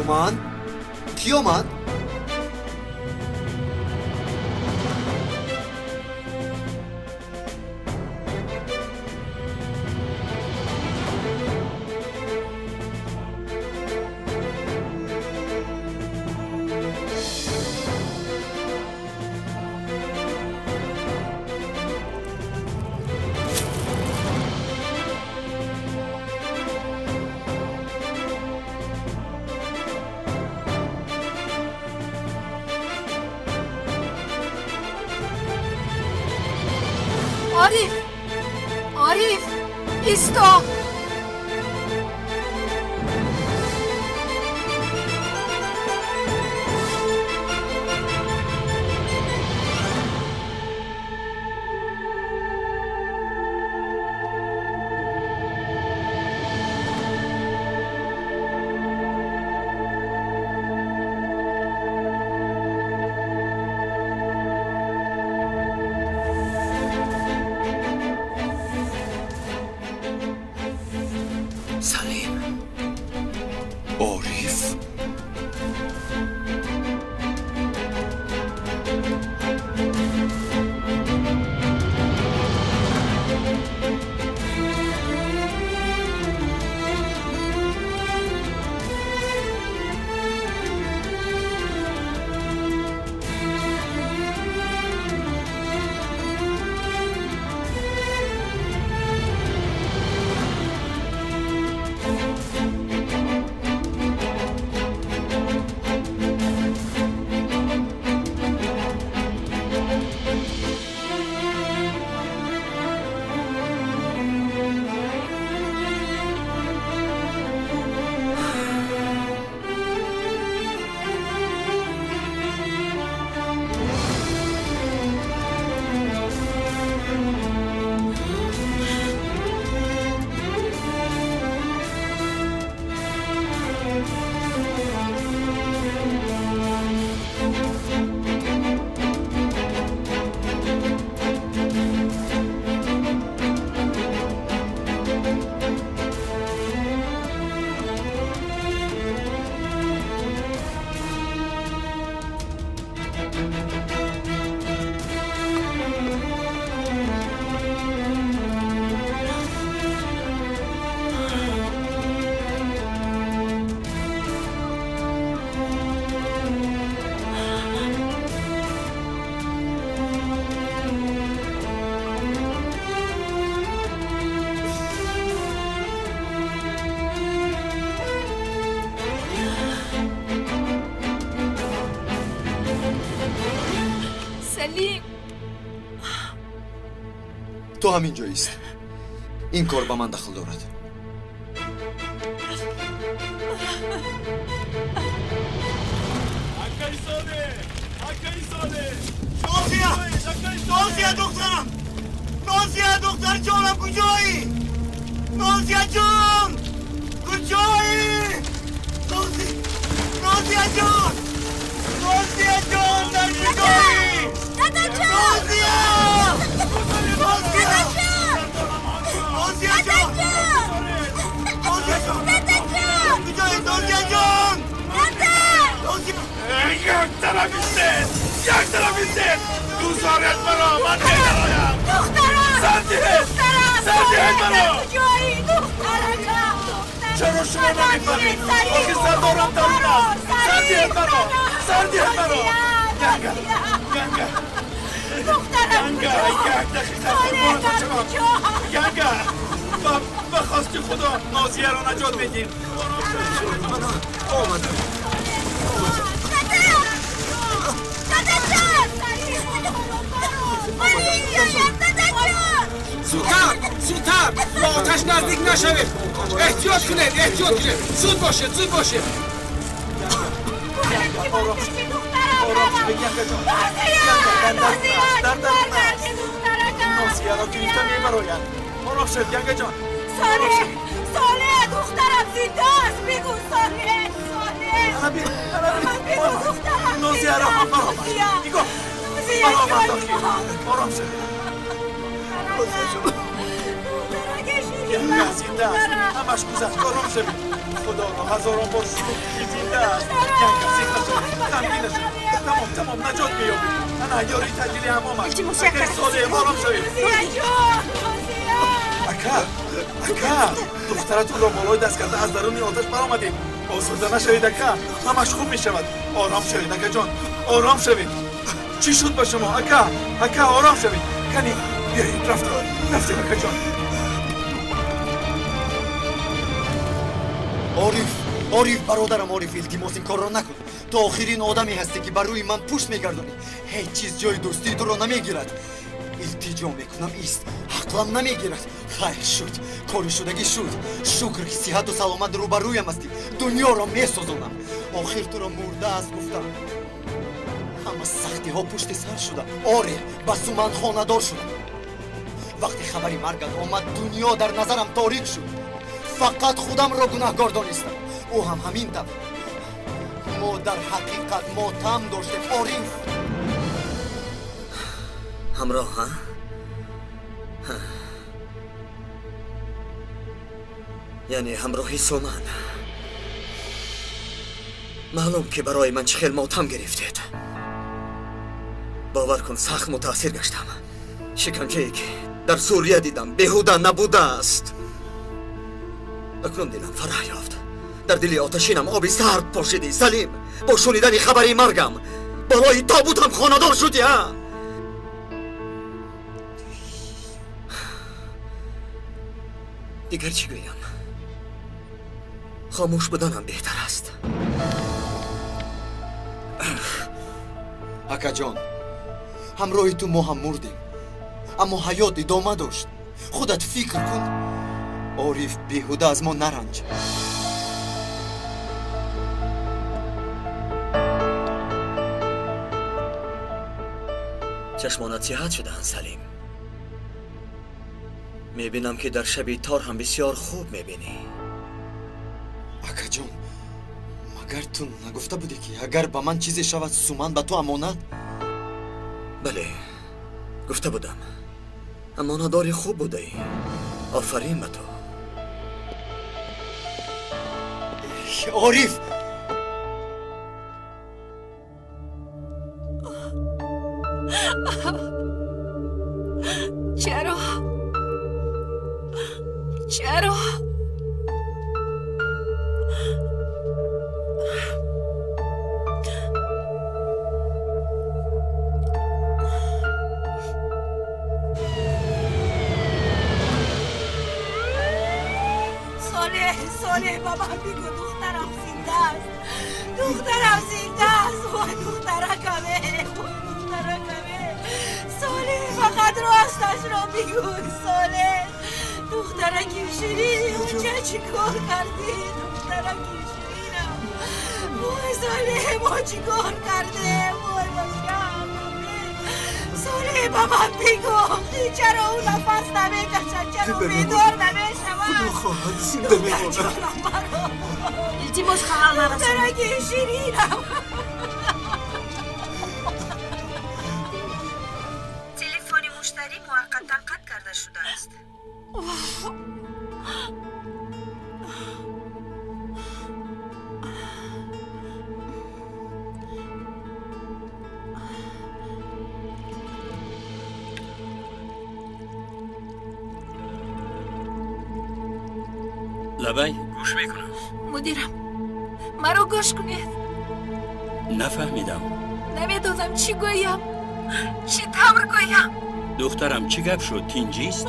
تیومان تیومان Arif! Arif! İsto! سلیم عارف سلیم! تو همینجاییست این کار با من دخل دارد نازیه دخترم نازیه دختر جانم کجایی نازیه جان کجایی نازیه جان نازیه جان در کجایی نازیه نازیه نازیه جان نازیه جان کجایی نازیه جان یک طرف ایستید دوزارت برا من نیدرایم دخترم! سردیت برا کجایی؟ دخترم! چرا شما نمیفهمید آخی سردارم دارونم سردیت برا گنگه دخترم یک دقیقه قربان تو چرا گنگه بخواستی خدا نازیه رو نجات بدین آمدم زودتر با آتش نزدیک نشوید احتیاط کنید زود باشه نازیه را گریفته میبراید آرام شد گنگه جان ساله دخترم زنده است بگو ساله بگو دخترم نازیه را هم برامد بگو برامد آرام شد دخترم کشید ینگه زنده است همش گذشت آرام شوید خدا را هزاران بار شکر که زنده است ینگه زنده شوید غمگین نشوید تمام نجات بیابید انا یاری تجلی همام است اگر صالح آرام شوید اکا دخترتون را بالای دست کرده از درون آتش برآمدید آزرده نشوید اکا همش خوب می شود آرام شوید اکا جان آرام شوید چی شد با شما اکا آرام شوید کنی بیایید رفتیم اکا جان عارف برادرم عارف التماس این کار را نکن تو آخرین آدمی هستی که بر روی من پشت میگردانی هیچ چیز جای دوستی تو را نمیگیرد التجا میکنم ایست حقم نمیگیرد خیر شد کاری شدگی شد شکر که صحت و سلامت رو بر رویم هستی دنیا را میسازانم آخر تو را مرده است گفتم همه سختی ها پشت سر شده آره بس من خانه‌دار شدم وقتی خبری مرگت آمد دنیا در نظرم تاریک شد فقط خودم را گناهکار دانستم او هم همین طور ما در حقیقت ماتم داشتیم عارف همراه ها؟ یعنی همراهی سومن معلوم که برای من چه خیلی ماتم گرفتید باور کن سخت متاثر گشتم شکنجه‌ای که در سوریه دیدم بیهوده نبوده است اکنون دلم فرح یافت در دل آتشینم آبی سرد پاشیدی سلیم با شنیدن خبری مرگم بالای تابوتم خانه‌دار شدی ها دیگر چی گویم خاموش بودنم بهتر است اکا جان همراه تو ما هم مردیم اما حیات ادامه داشت خودت فکر کن عارف بیهوده از ما نرنج چشمانت سیاحت شده‌اند سلیم میبینم که در شبی تار هم بسیار خوب میبینی اکا جان مگر تو نگفته بودی که اگر به من چیزی شود سومن به تو امانت بله گفته بودم امانتداری خوب بوده ای آفرین به تو عارف چرا صالح بابا بگو دخترم زنده است وای دخترکمه صالح فقط راستش را بگو صالح دخترکی شیرینی اونجا چی کار کردی دخترکی شیرینم وای صالح ما چی کار کرده وای باشم صالح بابا بگو چرا اون نفس نمیکشد چرا بیدار نمیشود خدا خواهد زنده میماند التماس خواهم نرسید دخترکی شیرینم تلفن مشتری موقتا قطع کرده شده است لبی گوش میکنم مدیرم مرا گوش کنید نفهمیدم نمیدونم چی گویم چی تمر گویم دخترم چی گپ شد تینجیست؟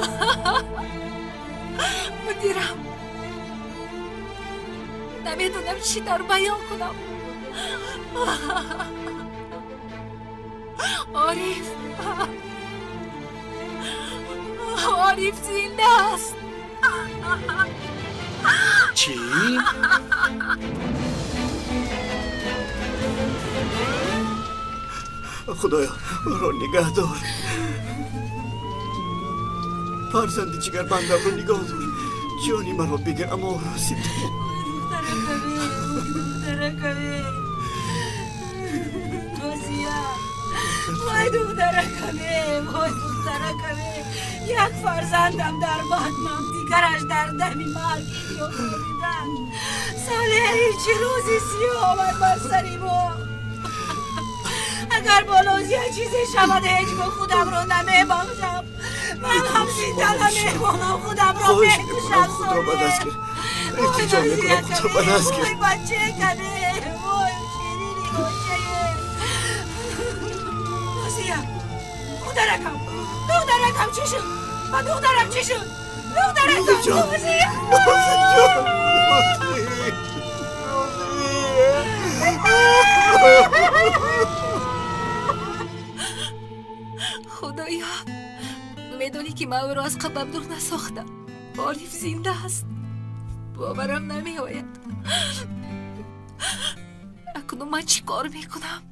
مدیرم نمیدونم چی در بیان کنم عارف زنده است چی؟ خدایا را نگه دار فرزند جگر بندم رو نگاه دار جانی مرا بگیر اما راسید دخترکمه وای دخترکمه وای دخترکمه یک فرزندم در بطنم دیگرش در دمی مالکی و خوردن صالح هیچ روزی سیاه آمد بر سری ما اگر بلوزی چیزی شود هیچ با خودم رو نمیبخشم من هم زنده نمیمانم خودم رو میکشم صالح ایتی جان میکنم خودم بدست وای کرد بچه کنه وای شیرینی بچه واسیا دخترکم چی شد با دخترم چی شد دخترکم واسیا خدایا میدونی که من او را از قبل دور نساختم عارف زنده است باورم نمی آید اکنون من چی کار میکنم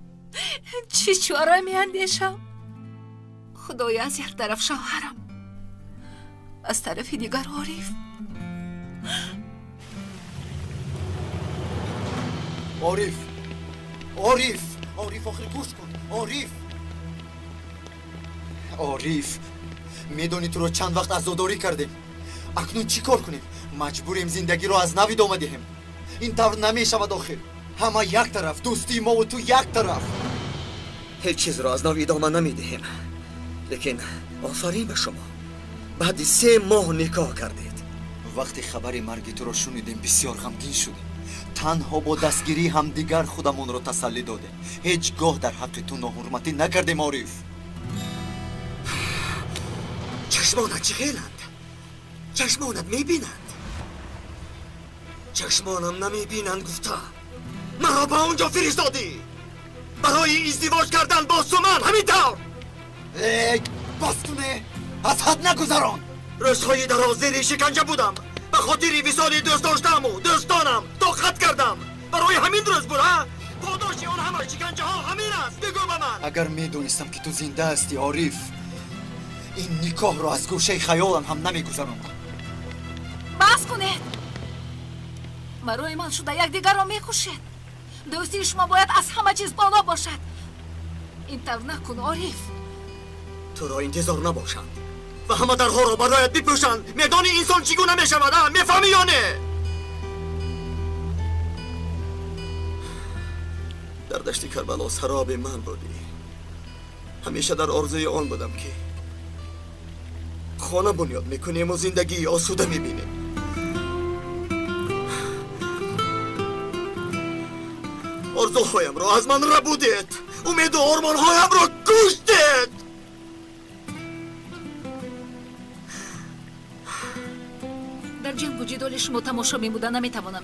چی چاره می اندیشم خدایا از یک طرف شوهرم از طرف دیگر عارف عارف آخر گوش کن عارف میدونی تو رو چند وقت عزاداری کردیم اکنون چی کار کنیم مجبوریم زندگی رو از نو ادامه دهیم این طور نمیشود آخر همه یک طرف دوستی ما و تو یک طرف هیچ چیز را از نو ادامه نمیدهیم لیکن آفرین به شما بعد 3 ماه نکاح کردید وقتی خبر مرگ تو رو شنیدیم بسیار غمگین شدیم تنها با دستگیری هم دیگر خودمون رو تسلی دادیم هیچگاه در حق تو ناحرمتی نکردیم عارف چشمانت چخیلند چشمانت میبینند چشمانم نمیبینند گفته مرا با اونجا فرستادی برای ازدواج کردن با سومن همینطور بس کنه از حد نگذران روزهای دراز زیر شکنجه بودم به خاطر وصال دوست داشتم و دوستانم طاقت کردم برای همین روز بود ها پاداش اون همه شکنجه ها همین است بگو به من اگر میدونستم که تو زنده هستی عارف این نکاح رو از گوشه خیالم هم نمیگذراندم بس کنید برای من شده یک دیگر را میکشید دوستی شما باید از همه چیز بالا باشد این طور نکن عارف تو را انتظار نباشند و همه درها را برایت بپوشند میدانی انسان چگونه میشود میفهمی یا نه در دشت کربلا سراب من بودی همیشه در آرزوی آن بودم که خانه بنیاد میکنیم و زندگی آسوده میبینیم آرزوهایم را از من ربودید امید و آرمانهایم را کشتید در جنگ و جدال شما تماشا میبودن نمیتوانم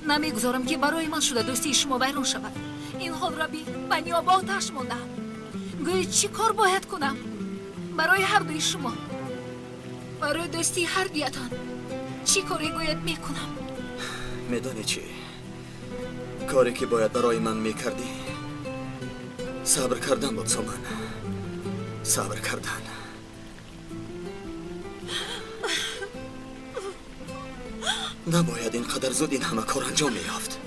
نه نمیگذارم که برای من شده دوستی شما بیرون شود این حال را به نیاباتش موندم گوی چی کار باید کنم برای هر دوی شما برای دوستی هر دویتان چی کاری باید میکنم میدانی چی کاری که باید برای من میکردی صبر کردن بود سومن صبر کردن نباید اینقدر زود این همه کار انجام میافت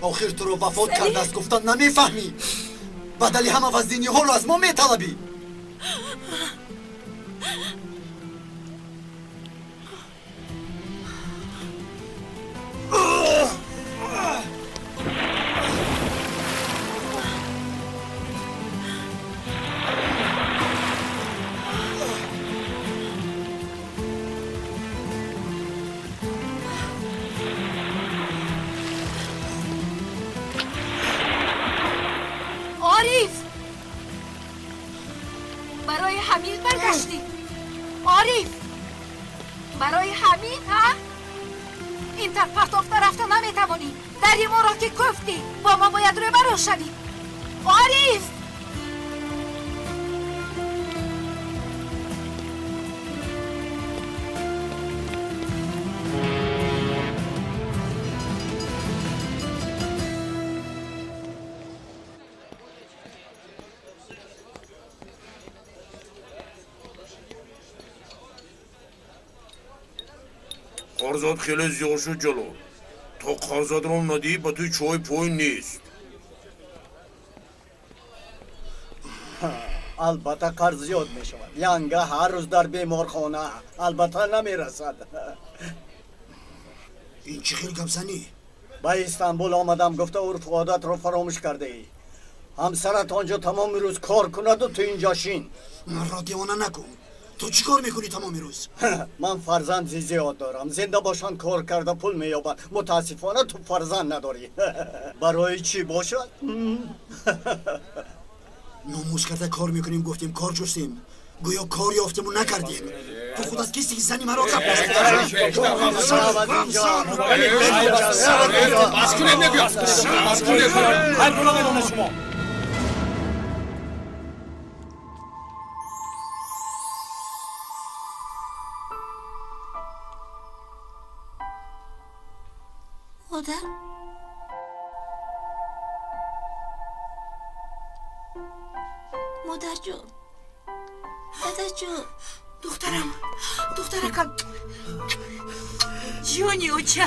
آخر تو رو وفات کرده است گفتن نمیفهمی بدلی همه وزینی ها رو از ما میطلبی عارف برای همین برگشتی عارف برای همین ها این طرف پرتافته رفته نمیتوانی دری ما را که گفتی با ما باید روبرو شوی عارف قارزاد خیلی زیاد شد جلو تا قارزاد رو ندی با توی چای پوی نیست البته کار زیاد می شود ینگه هر روز در بیمارخانه البته نمی رسد این چی خیلی گمزنی؟ با استانبول آمدم گفته عرف و عادت رو فراموش کرده ای همسرت آنجا تمام روز کار کند و تو اینجا شین من را دیوانه نکن تو چی کار میکنی تمام روز؟ من فرزند زیاد دارم زنده باشن کار کرده پول مییابند متاسفانه تو فرزند نداری برای چی باشد؟ ناموس کرده کار میکنیم گفتیم کار جستیم گویا کار یافتیم و نکردیم تو خود از کسی زنی مرا بس کنه نبیا بس کنه هر بلا بدون شما مادر جون مادر جون دخترکم جونی اوچه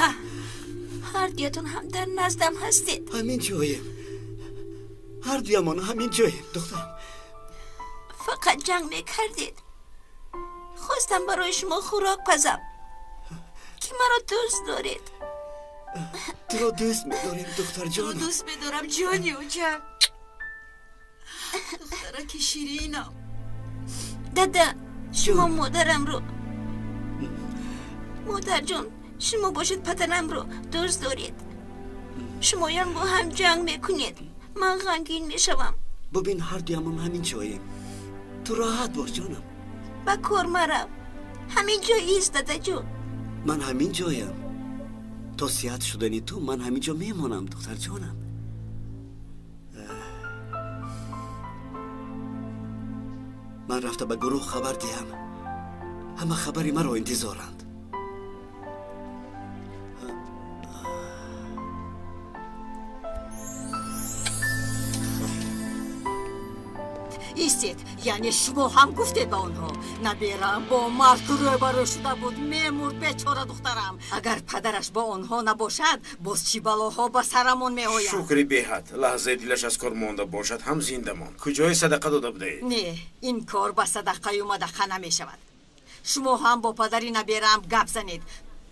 هر دیتون هم در نزدم هستید همین جاییم هر دیمان همین جاییم دخترم فقط جنگ میکردید خواستم برای شما خوراک پزم که مرا دوست دارید تو را دوست می‌داریم دختر جانم دوست می‌دارم جانی اوچه دخترک شیرینم دادا شما مادرم رو مادر جون شما باشید پدرم رو دوست دارید شمایان با هم جنگ میکنید من غمگین میشوم ببین هر دیمان همین جاییم تو راحت باش جانم با کار مرم همین جایی است دادا جون من همین جایم تا صحت شدنی تو من همینجا میمونم دختر جانم من رفته به گروه خبر دیم همه خبری مرا انتظارند ایستید یعنی شما هم گفتید با اونها نبیرم با مرد روبرو شده بود میمورد بیچاره دخترم اگر پدرش با اونها نباشد باز چی بلاها با سرمون میآید شکری بهت لحظه دلش از کار مانده باشد هم زنده ماند کجای صدقه داده بدهید نه این کار با صدقه و مدقه نمی شود شما هم با پدری نبیرم گپ زنید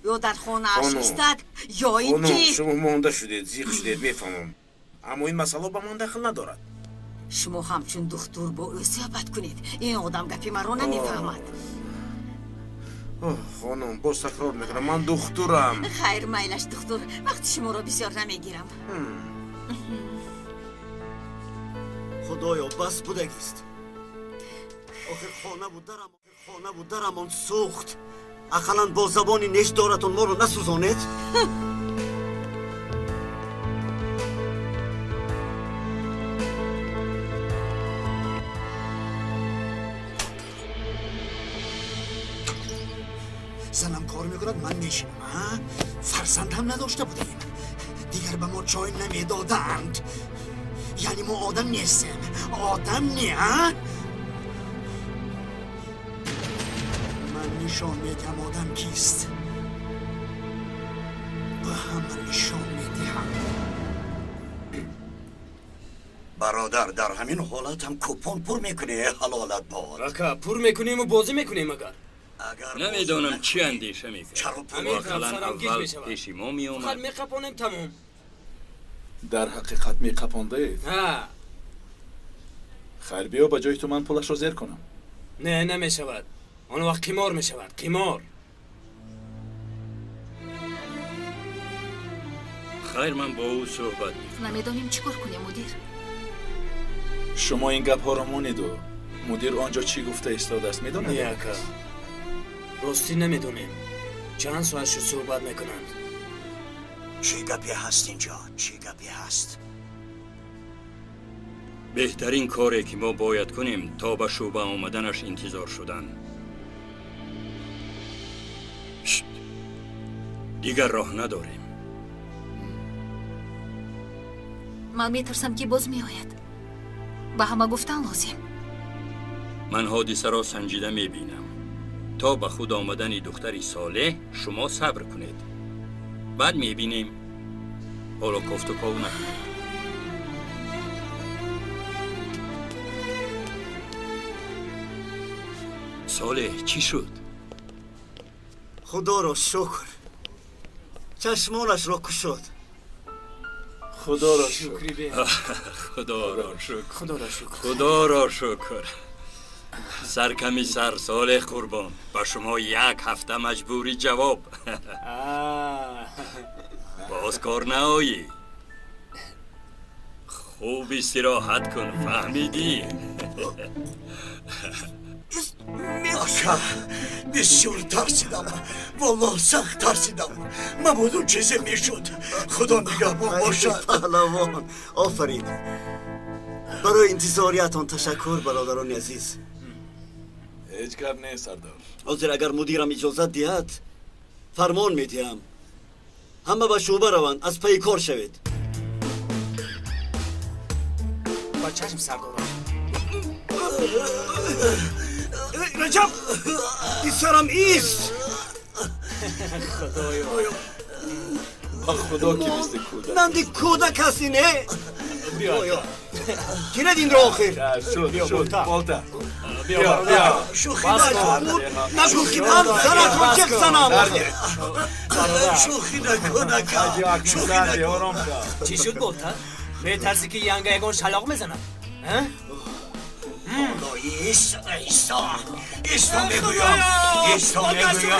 یا در خانه اش ایستد یا اینکه شما مانده شدید زیغ شدید میفهمم اما این مسئله با من دخل ندارد شما همچون دختر با او صحبت کنید این آدم گپی مرا نمیفهمد خانم باز تکرار میکنم من دخترم خیر میلش دختر وقتی شما را بسیار نمیگیرم خدایا بس بودگیست آخر خانه بود درمان سوخت اقلا با زبانی نش دارتون ما رو نسوزانید زنم کار میکند من میشینم فرزند هم نداشته بودیم دیگر به ما چای نمیدادند یعنی ما آدم نیستیم آدم نی من نشان میدم آدم کیست و همه نشان میدهم برادر در همین حالت هم کوپون پر میکنی حلالت باد رکا پر میکنیم و بازی میکنیم اگر نمیدونم چی اندیشه میکنم واقعا اول پیشی ما میومد خل میقپانیم تمام در حقیقت میقپانده ها خیر بیا با جای تو من پولش رو زیر کنم نه نمیشود آن وقت قمار میشود قمار خیر من با او صحبت میکنم نمیدونیم چیکار کنیم مدیر شما این گپ ها رو مونید و مدیر آنجا چی گفته ایستاده است میدونید نه اکا راستی نمیدونیم چند ساعت شد صحبت میکنند چی گپی هست اینجا چی گپی هست بهترین کاری که ما باید کنیم تا به شعبه آمدنش انتظار شدن دیگر راه نداریم من میترسم که باز میآید به همه گفتن لازم من حادثه را سنجیده میبینم تا به خود آمدن دختری صالح شما صبر کنید بعد میبینیم حالا کفت و کاو نکنید صالح چی شد؟ خدا را شکر چشمانش را کشود. خدا را شکر. خدا را شکر. خدا را شکر. خدا را شکر. سرکمی سر صالح قربان، با شما 1 هفته مجبوری جواب. باز کار نهایی. خوب استراحت کن، فهمیدی؟ آقا بسیار ترسیدم، والله سخت ترسیدم. مبادا چیزی میشد. خدا نگهبان باشد. پهلوان آفرین. برای انتظاریتان تشکر برادران عزیز. هیچ کار نه سردار. حاضر اگر مدیرم اجازت دهد فرمان میدهم همه به شعبه روند، از پی کار شوید. با چشم سردار. رجب سرم ایست. خدایا خدا کی مثل کودک. نندی کودک هستی نه؟ بیا گیرد این را آخر. شد بالتا. بیا شوخی نکن. نگو که من سرت رو چک زنم. شوخی نکن اکا. شوخی نکن. چی شد بالتا؟ به ترسی که ینگه یگان شلاق میزنم. ایستا میگویم. ایستا میگویم.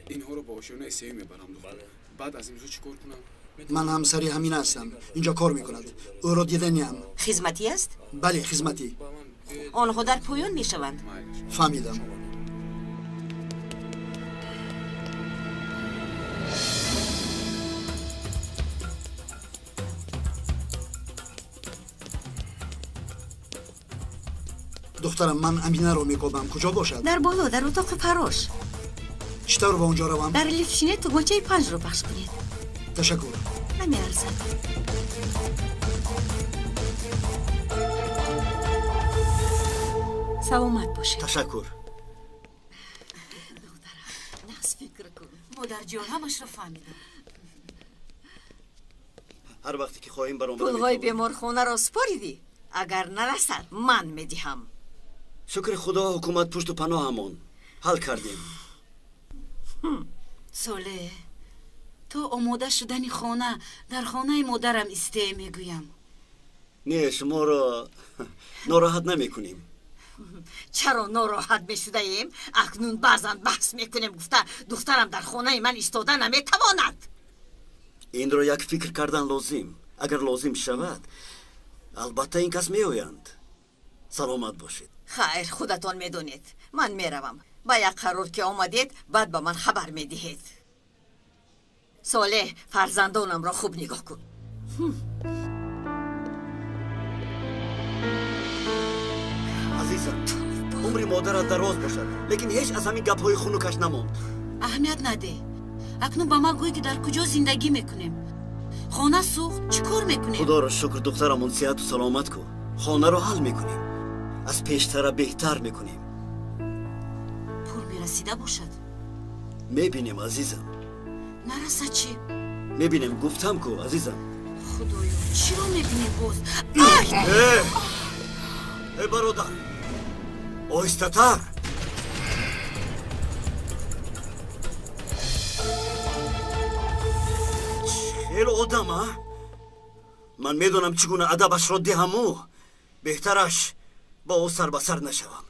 اینها رو با آشیانه SAE میبرم دختر. بعد از امروز چیکار کنم؟ من همسری همین هستم. اینجا کار میکند. او را دیدنیم. خدمتی است؟ بله خدمتی. آنها در پایان میشوند. فهمیدم. دخترم من امینه رو میکوبم. کجا باشد؟ در بالا در اتاق فراش. چطور با اونجا روم؟ در لیفتشینه تومانچه 5 رو پخش کنید. تشکر. نمیارزم. سلامت باشه. تشکر. دخترم نقص فکر کن. مادر جان همش رو فهمیدم. هر وقتی که خواهیم برام پولهای بیمارخانه را سپاریدی. اگر نرسد من میدهم. شکر خدا حکومت پشت و پناهمون حل کردیم. ساله تو آماده شدنی خانه در خانه مادرم استه میگویم. نه شما را ناراحت نمی کنیم. چرا ناراحت میشده ایم؟ اکنون بعضا بحث میکنیم گفته دخترم در خانه من ایستاده نمیتواند. این را یک فکر کردن لازم. اگر لازم شود البته این کس میآیند. سلامت باشید. خیر خودتان میدونید. من میروم. با یک قرار که آمدید بعد با من خبر میدهید. صالح فرزندانم را خوب نگاه کن. عزیزم عمر مادرت دراز باشد لیکن هیچ از همین گپ‌های خنکش نماند. اهمیت نده. اکنون با ما گوی که در کجا زندگی میکنیم. خانه سوخت چیکار میکنیم؟ خدا را شکر دخترمون صحت و سلامت کو. خانه را حل میکنیم. از پیشتر بهتر میکنیم. پول میرسیده باشد. میبینیم عزیزم. نرسد چی؟ میبینیم گفتم کو عزیزم. خدایا چی رو میبینیم باز؟ ای برادر آهسته تر. خیلی آدم ها. من میدونم چگونه ادبش را دهم. بهترش با او سر به سر نشوم.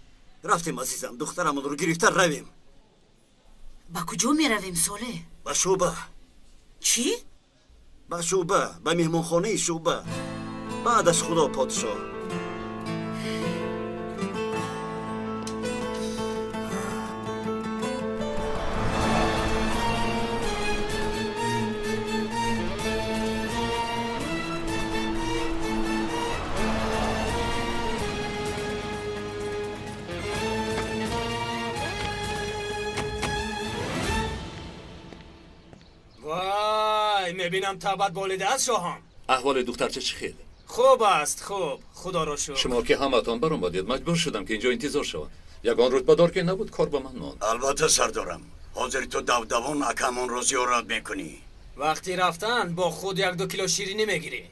رفتیم عزیزم، دخترم رو گرفتار رویم. با کجا می رویم ساله؟ به شوبه. چی؟ به شوبه، به مهمانخانه شوبه. بعدش خدا پادشاه. وای میبینم تابت بالیده است شاهان. احوال دخترچه چه خیلی؟ خوب است خوب، خدا را شکر. شما که همتان برآمدید مجبور شدم که اینجا انتظار شوم. یگان رتبه‌دار که نبود کار به من ماند. البته سردارم. حاضر تو دودوان اکمون رو زیارت میکنی. وقتی رفتن با خود 1-2 کیلو شیرینی میگیری.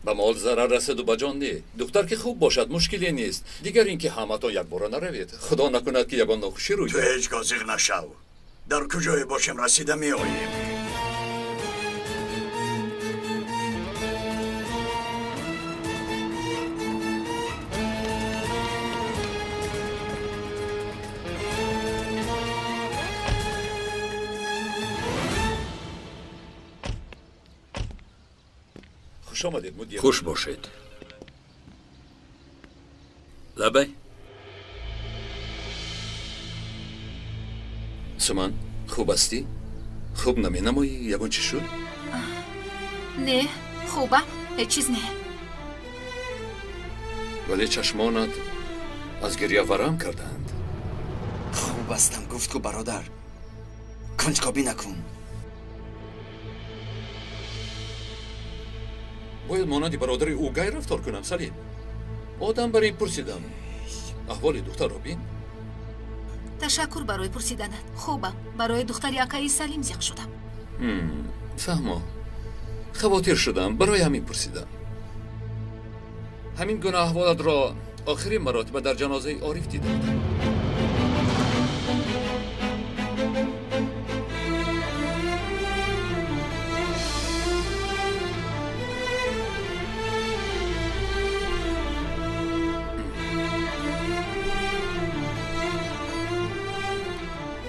به مال ضرر رسید و به جان نه. دختر که خوب باشد مشکلی نیست. دیگر اینکه همتان یک بار نروید. خدا نکند که یگان ناخوشی روی تو هیچ گازیق نشو. در کجای باشیم رسیده می آییم. خوش آمدید مدیر. خوش باشید. لبه سمان خوب هستی؟ خوب نمی نمایی؟ یگان چی شد؟ نه خوبم، هیچ چیز نه. ولی چشمانت از گریه ورم کردند. خوب هستم گفت که برادر کنجکاوی نکن. باید مانند برادر او گای رفتار کنم سلیم. آدم برای پرسیدم احوال دختر رو بین. تشکر برای پرسیدنت. خوبم. برای دختری اکایی سلیم زیق شدم. فهمم. خواطر شدم برای همین پرسیدم. همین گونه احوالت را آخرین مراتب در جنازه عارف دیدم.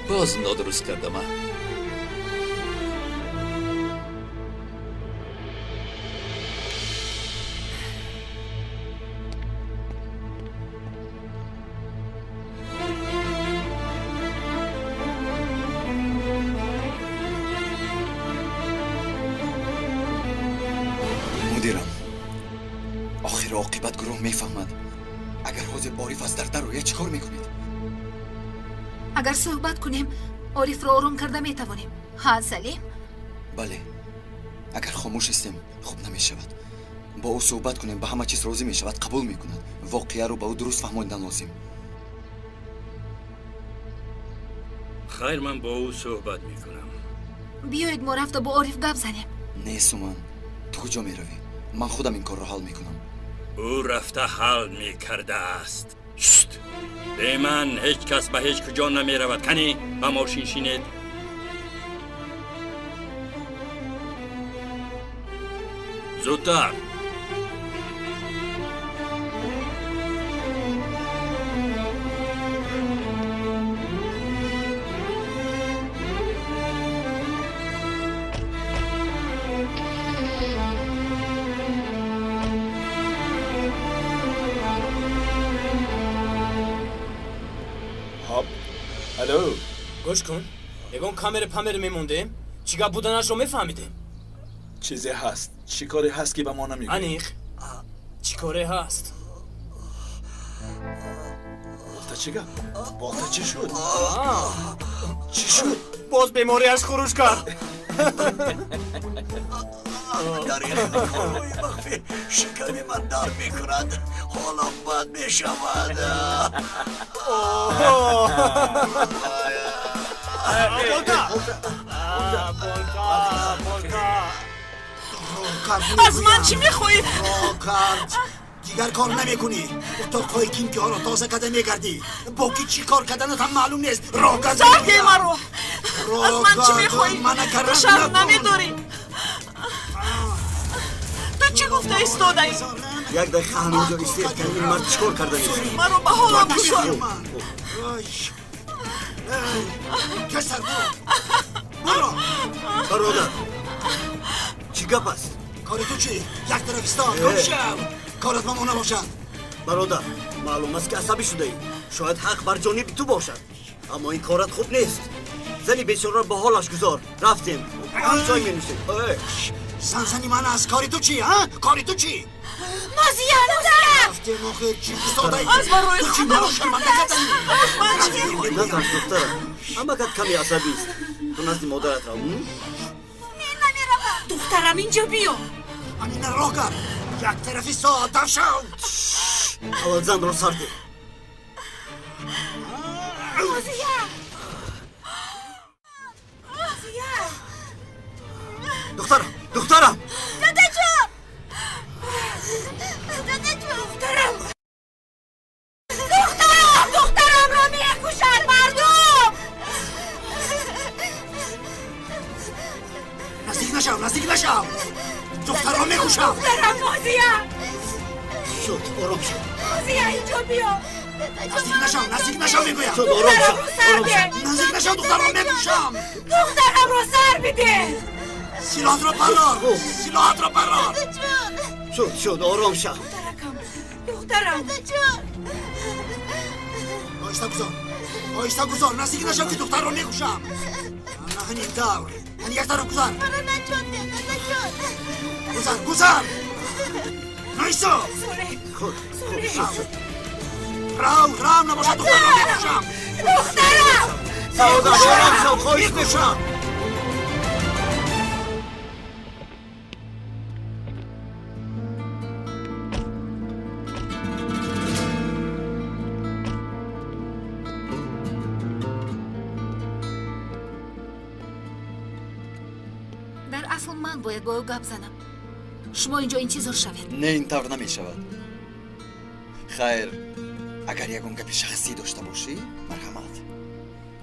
باز نادرست کردم. مدیرم آخر عاقبت گروه میفهمد. اگر حاضر عارف از در رویه چیکار میکنید؟ اگر صحبت کنیم عارف را آروم کرده میتوانیم. ها سلیم؟ بله. اگر خاموش هستیم خوب نمیشود. با او صحبت کنیم به همه چیز راضی میشود، قبول میکند. واقعه رو با او درست فهماندن لازم. خیر من با او صحبت میکنم. بیایید ما رفته با عارف گپ زنیم. نه سومن، تو کجا میروی؟ من خودم این کار را حل میکنم. او رفته حل میکرده است. شت! به من هیچ کس به هیچ کجا نمی رود. کنی به ماشین شینید. زودتر. الو گوش کن. یگان کامر پامر میمونده. چیکار بودنش رو میفهمیدیم. چیزی هست. چیکاری هست که به ما نمیگه؟ انیخ چیکاری هست؟ بولتا چی گفت؟ بولتا چی شد؟ چی شد؟ باز بیماری از خروج کرد. در این کاروی مخفی شکمی من در میکند. حالا بد میشود. از من چی میخوایی؟ دیگر کار نمیکنی. تو خواهی کیم که حالا تازه کده میگردی. با کی چی کار کردنت هم معلوم نیست. ساقی مرو. از من چی میخوایی؟ تو شرم نمیداری. تو چی گفتی؟ گفته ایستادایی یک دقیقه همینجا ایستید که این مرد چیکار کرده نیست من رو به حالا بشو کسر برو برادر چی گپ است؟ کار تو چی؟ یک طرف ایستاد گم شو کارت با ما نباشد برادر معلوم است که عصبی شده ای شاید حق بر جانب تو باشد اما این کارت خوب نیست زنی بیچاره را به حالش گذار رفتیم چای می نوشیم زنزنی من از کاری تو چی ها؟ کاری تو چی؟ مازیار رفتیم آخر چی ایستادایی؟ از بر روی تو چی خودم مراش من نکردنی؟ نترس دخترم اما کت کمی عصبی است تو نزد مادرت را دخترم اینجا بیا همین را کرد یک طرف ایستاد دف شو اول زن را سر ده دخترم دخترم داده جون داده جون دخترم را میکشن مردم نزدیک نشو دختر را میکشم دخترم مازیار شد آرام شد مازیار اینجا بیا نزدیک نشو میگویم شد آرام شد نزدیک نشو دختر را میکشم دخترم رو سر بده سلاحت را پرار شد آرام شد دخترم آیسته گذار نزدیک نشو که دختر را میکشم نه همین دور یک طرف گذار گذار نایسو خود شد رام نباشد دختر را میکشم دخترم آرام شد خواهش میکنم اصلا من باید با او گپ زنم شما اینجا اینتظار شوید نه این طور نمی شود خیر اگر یکون گپ شخصی داشته باشی مرحمت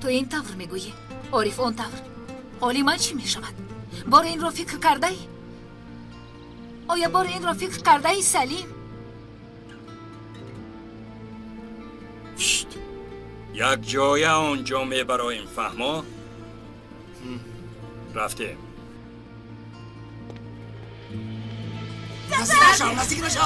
تو این طور میگویی عارف اون طور حالی من چی میشود بار این را فکر کرده ای آیا بار این را فکر کرده ای سلیم یک جای آنجا میبرایم فهما رفتیم نزدیک نشو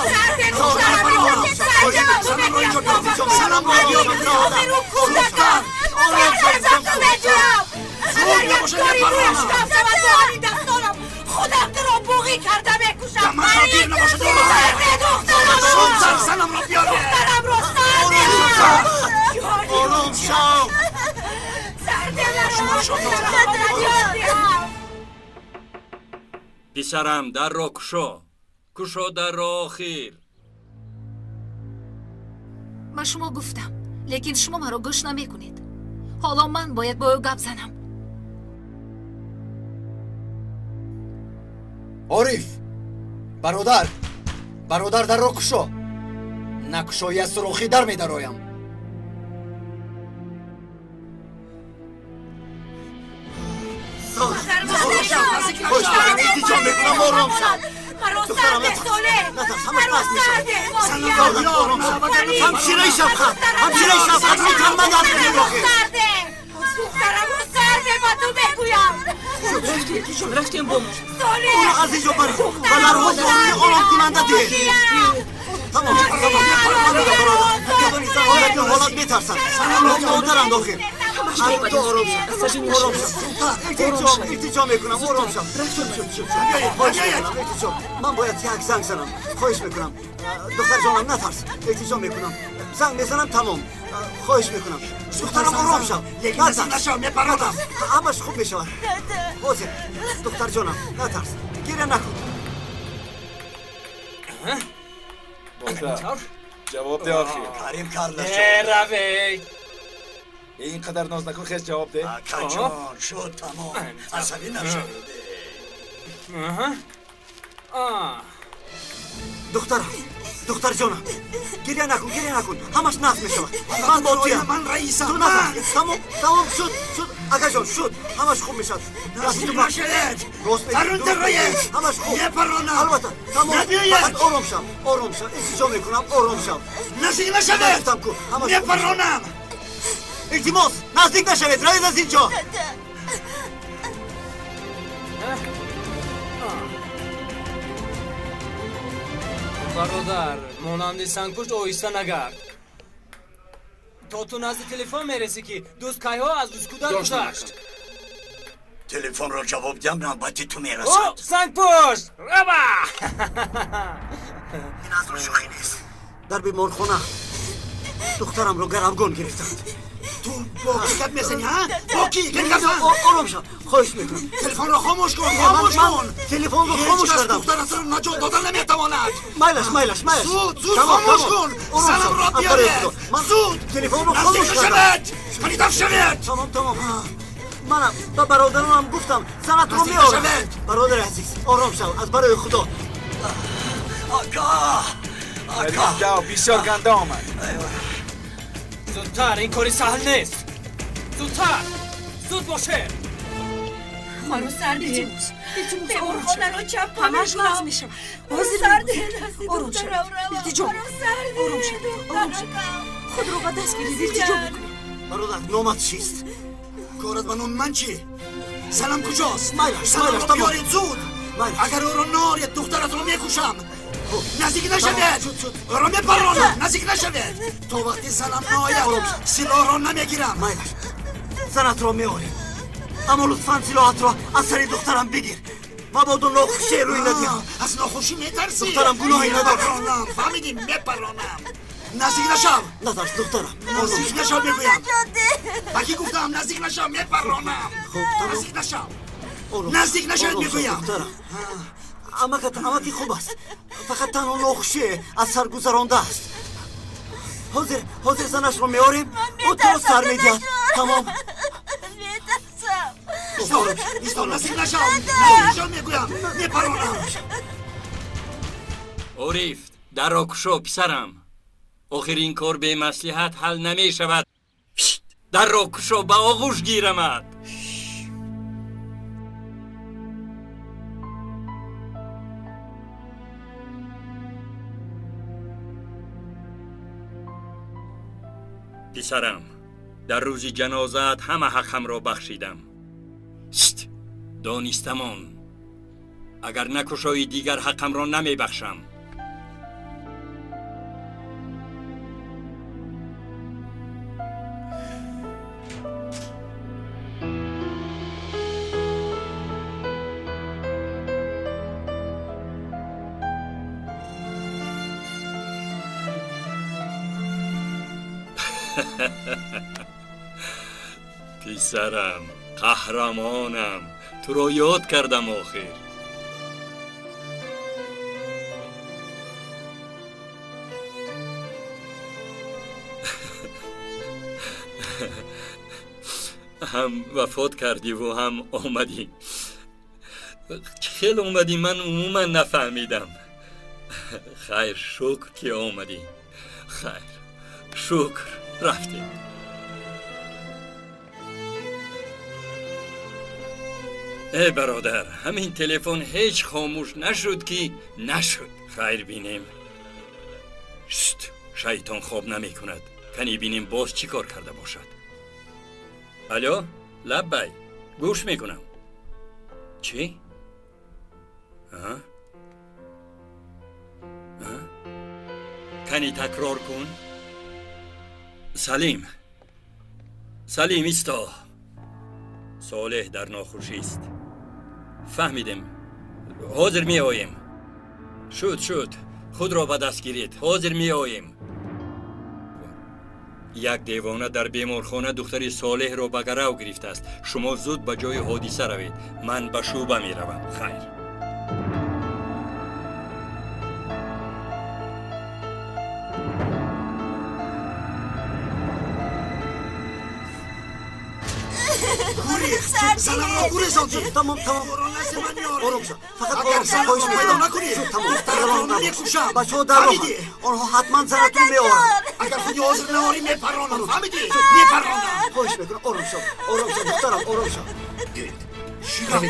خودم تو رو بوغی کرده بکشم سلام را بیاره دخترم رو آرام شو پسرم در را کشو در را آخر من شما گفتم لیکن شما مرا گوش نمیکنید حالا من باید با او گپ زنم عارف برادر در را کشو نکشوی از سراخی در میدرایم همشیره شفقت محمد آفرین باقی دخترم رو سرده با تو بگویم رفتیم با اونو از اینجا بری و لرها داری آرام کننده ده تمام حالت میترسن مادرم داخل تو آرام شد التجا میکنم آرام شد من باید یک زنگ زنم خواهش میکنم دختر جانم نترس التجا میکنم زنگ میزنم تمام خواهش میکنم دخترم آرام شد نترس میپرادم همش خوب میشود حاضر دختر جانم نترس گیره نکن جواب ده آخی کریم کارلش روی اینقدر ناز نکن خیلی جواب ده کجان شد تمام عصبی نشده دختر جانم گریه نکن همش نفت میشود من با تویم من رئیسم تو نفت تمام شد اگه جان شد همش خوب میشد نزدیک نشوید راست درون درایید همش خوب نپرانم البته تمام نبیاید فقط آروم شم التجا میکنم آروم شم نزدیک نشوید نپرانم التماس نزدیک نشوید رایید از اینجا برادر مانند سنگکشت آهسته نگرد تا تو نزد تلفن میرسی که دوست کایها از دوست کودک گذشت تلفن را جواب دم نوبتی تو میرسد او سنگکشت ربا این از رو شوخی نیست در بیمارخانه دخترم رو گرمگون گرفتند تو با کی گپ میزنی ها؟ با کی؟ آروم شو خواهش میکنم تلفن را خاموش کن خاموش کن تلفن رو خاموش کردم دخترت رو نجات دادن نمیتواند میلش زود خاموش کن سلام را بیارید زود تلفن رو خاموش کردم پریداف شوید تمام منم به برادرانم گفتم زنت رو میارم برادر عزیز آرام شو از برای خدا آقا بسیار گنده آمد زودتر این کاری سهل نیست زودتر زود باشه خانم سرده بیمارخانه رو چپ همش باز میشه سرده آروم شو التجا آروم شو خود رو با دست بگیرید التجا بکنید برادر نامت چیست؟ کارت با نام من چی؟ سلام کجاست؟ سلام رو بیارید زود اگر او رو نارید دخترت رو میکشم نزدیک نشوید او رو میپرانم نزدیک نشوید تا وقتی سلام ناید سلاح رو نمیگیرم زنت رو میاریم اما لطفاً سلاحت رو از سر دخترم بگیر مبادا ناخوشی روی ندیم از ناخوشی میترسی دخترم گناهی ندارد فهمیدیم میپرانم نزدیک نشو نداشت دخترم نزدیک نشو میگویم بکی گفتم نزدیک نشو میپرانم نزدیک نشو نزدیک نشوید میگویم اما که خوب است فقط تنها ناخوشی از سر گذرانده است حاضر زنش رو میاریم و تو سر میدید تمام ایستان نزدیک نشو نزدیک نشو میگویم میپرانم عریف در را کشو پسرم آخرین کار به مصلحت حل نمی شود در را کشو به آغوش گیرمد پسرم در روز جنازت همه حقم را بخشیدم دانستمان اگر نکشایی دیگر حقم را نمی بخشم پسرم قهرمانم تو رو یاد کردم آخر هم وفات کردی و هم آمدی خیلی آمدی من عموما نفهمیدم خیر شکر که آمدی خیر شکر رفتی ای برادر همین تلفن هیچ خاموش نشد که نشد خیر بینیم شیطان خواب نمی کند کنی بینیم باز چی کار کرده باشد الو لبی گوش میکنم چی؟ کنی تکرار کن سلیم ایستا صالح در ناخوشی است فهمیدم حاضر می آییم شد خود را به دست گیرید حاضر می آییم یک دیوانه در بیمارخانه دختری صالح را به گرو گرفته است شما زود به جای حادثه روید من به شوبه می روم خیر گوری زنم را گوری سانتی تمام قرآن نزد من میار آروم شو فقط اگر آروم شو زنم خواهش را میکنم. پیدا نکنی تمام دخترم را میکشم بچه ها در راه فهمیدی؟ آنها حتما زنتون میآورند اگر خودی حاضر نهاری میپرانم فهمیدی؟ میپرانم خواهش میکنم آروم شو دخترم آروم شو شیگا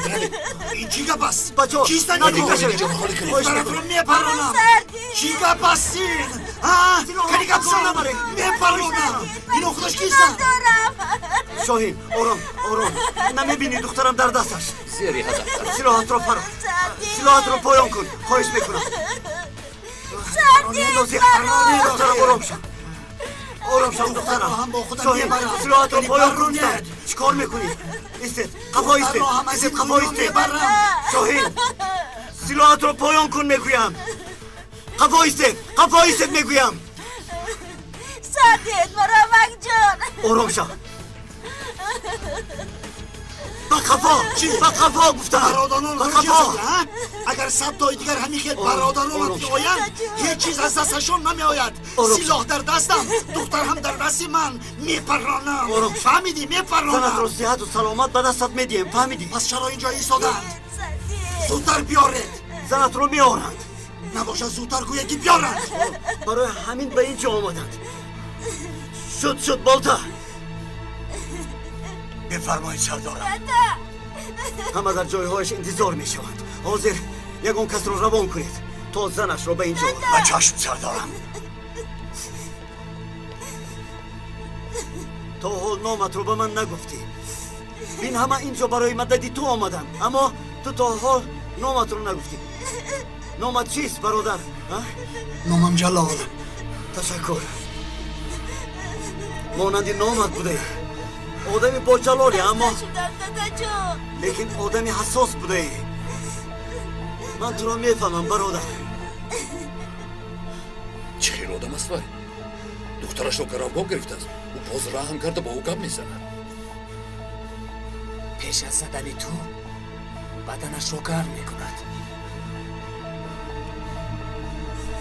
این چی گپ است؟ بچه ها کیست این ندید گپ؟ نشوید. خواهش دخترم میکنم را میپرانم چی گپ هستین؟ ها؟ کنی گپ زن میپرانم اینو خودش کیستن؟ شاهین آروم نمیبینی دخترم در دستش زیری هدف سلاحات را فرار سلاحات را پایان کن خواهش میکنم دخترم آروم شو دخترم شاهین سلاحات را پایان کن چیکار میکنی؟ ایستید قفا ایستید قفا ایستید شاهین سلاحات را پایان کن میگویم قفا ایستید میگویم سعدیت مرامک جان آروم شو با قفا گفتم برادران را جزید اگر 100 تای دیگر همین خیل برادران بیایند هیچ چیز از دستشون نمی آید سلاح در دستم دختر هم در دستی من میپرانم فهمیدی میپرانم زنت را صحت و سلامت به دستت میدیم فهمیدی پس چرا اینجا ایستادند زودتر بیارید زنت رو میارند نباشد زودتر گو یکی بیارند برای همین به اینجا آمدند شد بالتا بفرمایید سردارم همه در جایهایش انتظار می شوند حاضر یکون کس رو روان کنید تا زنش رو به اینجا به چشم سردارم تا حال نامت رو به من نگفتی این همه اینجا برای مددی تو آمدن اما تو تا حال نامت رو نگفتی نامت چیست برادر؟ نامم جلال تشکر مانند نامت بوده آدمی با جلالی اما لیکن آدمی حساس بوده من تو را میفهمم برادر چه خیر آدم است وای دخترش رو گروگاه گرفته است او باز رحم کرده با او گپ میزند پیش از زدن تو بدنش رو گرم میکند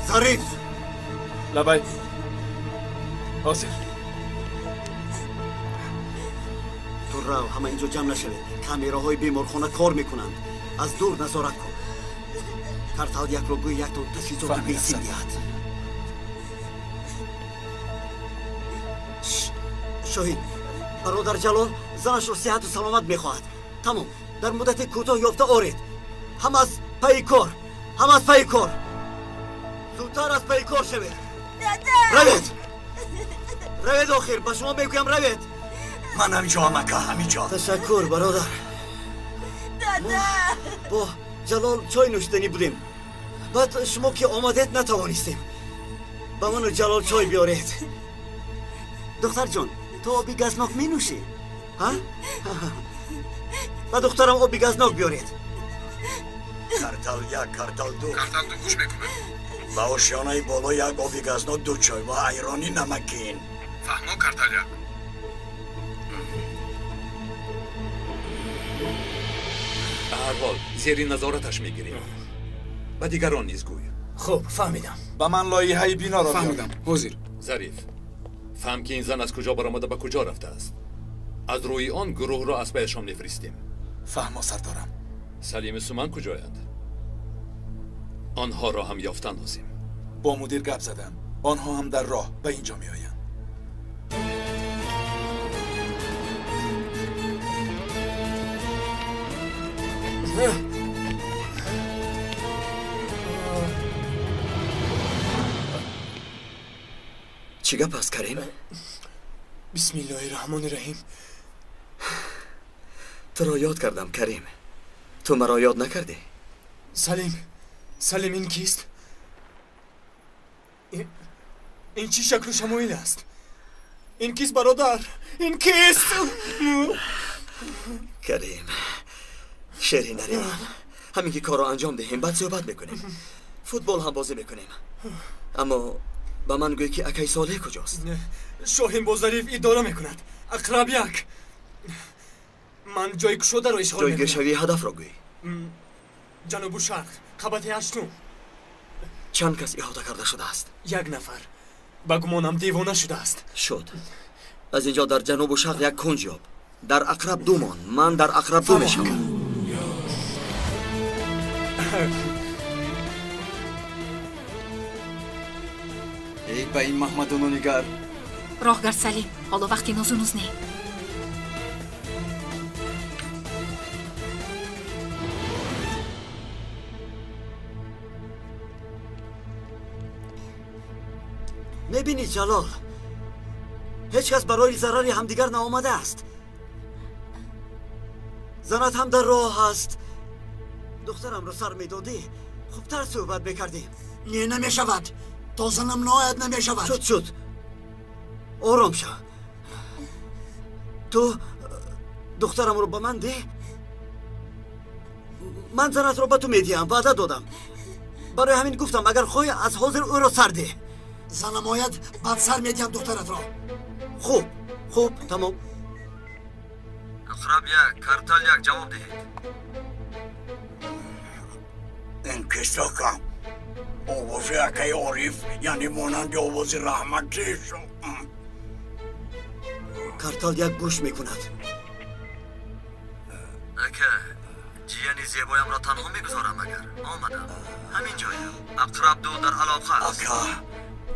ظریف لبای حاضر تو رو همه اینجا جمع نشوید کامیراهای بیمارخانه کار میکنند از دور نظارت کن کارتال یک رو گوی یک تا تشخیصات بیسیم دیاد شاهین برادر جلال زنش رو صحت و سلامت میخواهد تمام در مدت کوتاه یافته آرید هم از پی کار زودتر از پی کار شوید روید آخر به شما میگویم روید من همینجا همینجا تشکر برادر با جلال چای نوشیدنی بودیم بعد شما که آمدید نتوانستیم با من و جلال چای بیارید دختر جان تو آبی گزناک می نوشی؟ ها؟ و دخترم آبی گزناک بیارید کارتال یک کارتال دو گوش میکنه با آشیانه بالا یک آبی گزناک دو چای و ایرانی نمکین فهمو کارتال یک به هر حال زیر نظارتش میگیریم و دیگران نیز گوی خوب فهمیدم با من لایحه بینا را فهمیدم حضور ظریف فهم که این زن از کجا برآمده به کجا رفته است از روی آن گروه را از پیشم میفرستیم فهمو سردارم سلیم سومن کجایند آنها را هم یافتن لازم با مدیر گپ زدم آنها هم در راه به اینجا میآیند چی گپ است کریم؟ بسم الله الرحمن الرحیم تو را یاد کردم کریم تو مرا یاد نکردی سلیم این کیست؟ این چی شکل و شمایل است؟ این کیست برادر؟ این کیست؟ کریم شیری نریم همین که کار را انجام دهیم بعد صحبت میکنیم فوتبال هم بازی میکنیم اما با من گوی که اکی صالح کجاست؟ شاهین با ظریف اداره میکند اقربیک من جای کشوده رو اشغال میکنم جایگشوی هدف را گوی جنوب و شرق قبط هشتم چند کس احاطه کرده شده است؟ یک نفر با گمانم دیوانه شده است شد از اینجا در جنوب و شرق یک کنج یاب در اقرب دومان. من در اقرب دو میشم. ای با این محمدونو نگر. роҳгард салим, ҳоло вақти нозу нуз не. میبینی جلال، هیچ کس برای ضرر همدیگر نآمده است. زنت هم در راه است. دخترم رو سر میدادی خوبتر صحبت میکردیم. نه نمیشود. تا زنم ناید نمیشود. شد آرام شو. تو دخترم رو به من ده. من زنت رو به تو میدیم. وعده دادم. برای همین گفتم اگر خواهی از حاضر او رو سر ده. زنم آید بعد سر میدیم دخترت را. خوب تمام. اقرب یک، کارتال یک جواب دهید. این کساکم آواز اکای عارف یعنی مانند آواز رحمتی شو. کارتال یک گوش میکند. اکه جیانی زیبایم را تنها میگذارم اگر آمدم همین جایم. اقرب دو در علاقه است. اکه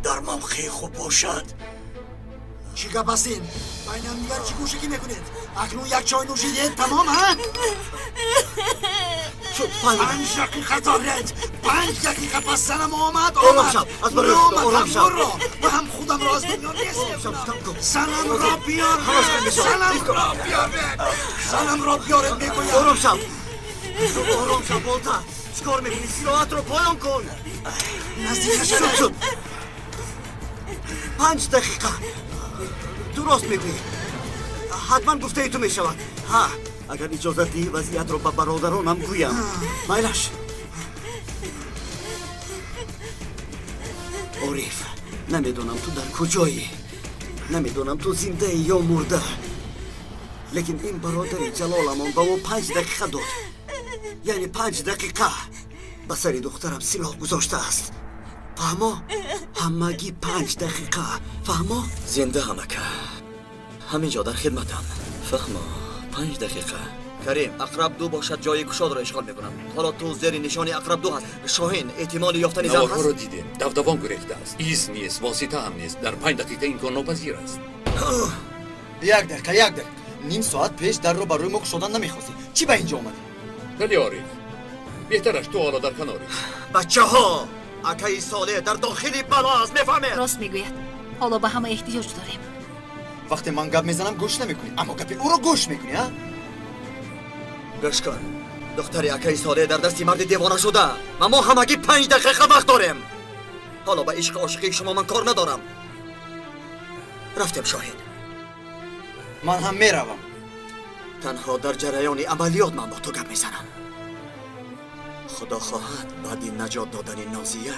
در ممخی خوب باشد. چی گپ هستین؟ بین هم دیگر چی گوشگی میکنید؟ اکنون یک چای نوشیدید تمام ها؟ شد 5 دقیقه دارد. 5 دقیقه پس زنم آمد. آرام شو. از برای آرام شو. و هم خودم را از دنیا نیستم. زنم را بیار. زنم را بیارد میگویم. آرام شو بولتر. چیکار میکنی؟ سیراحت رو پایان کن. نزدیک شد. 5 دقیقه. درست میگویی. حتما گفته ای تو میشود. ها اگر اجازه دی وضعیت رو به برادرانم گویم. مایلش عارف، نمیدونم تو در کجایی، نمیدونم تو زنده یا مرده، لیکن این برادر جلالمان با او 5 دقیقه داد. یعنی 5 دقیقه به سر دخترم سلاح گذاشته است. فهمو؟ همگی 5 دقیقه. فهمو؟ زنده همکه همینجا در خدمتم. فهمو 5 دقیقه. کریم اقرب دو باشد جای گشاد را اشغال میکنم. حالا تو زیر نشانی اقرب دو هست. شاهین احتمال یافتن زن نوارها هست؟ رو دیدیم. دبدبان گریخته است. ایز نیست، واسطه هم نیست. در 5 دقیقه این کار ناپذیر است. یک دقیقه نیم ساعت پیش در رو برای ما گشادن نمیخواستی. چی به اینجا اومدی؟ ولی عارف بهترش تو حالا در کناری. بچه ها اکای ساله در داخلی بلا است. میفهمید؟ راست میگوید. حالا به همه احتیاج داریم. وقتی من گپ میزنم گوش نمیکنی، اما گپ او رو گوش میکنی. ها گوش کن. دختر اکای ساله در دستی مرد دیوانه شده و ما همگی 5 دقیقه وقت داریم. حالا به عشق عاشقی شما من کار ندارم. رفتیم شاهین. من هم میروم. تنها در جریان عملیات من با تو گپ میزنم. خدا خواهد بعد این نجات دادن نازیه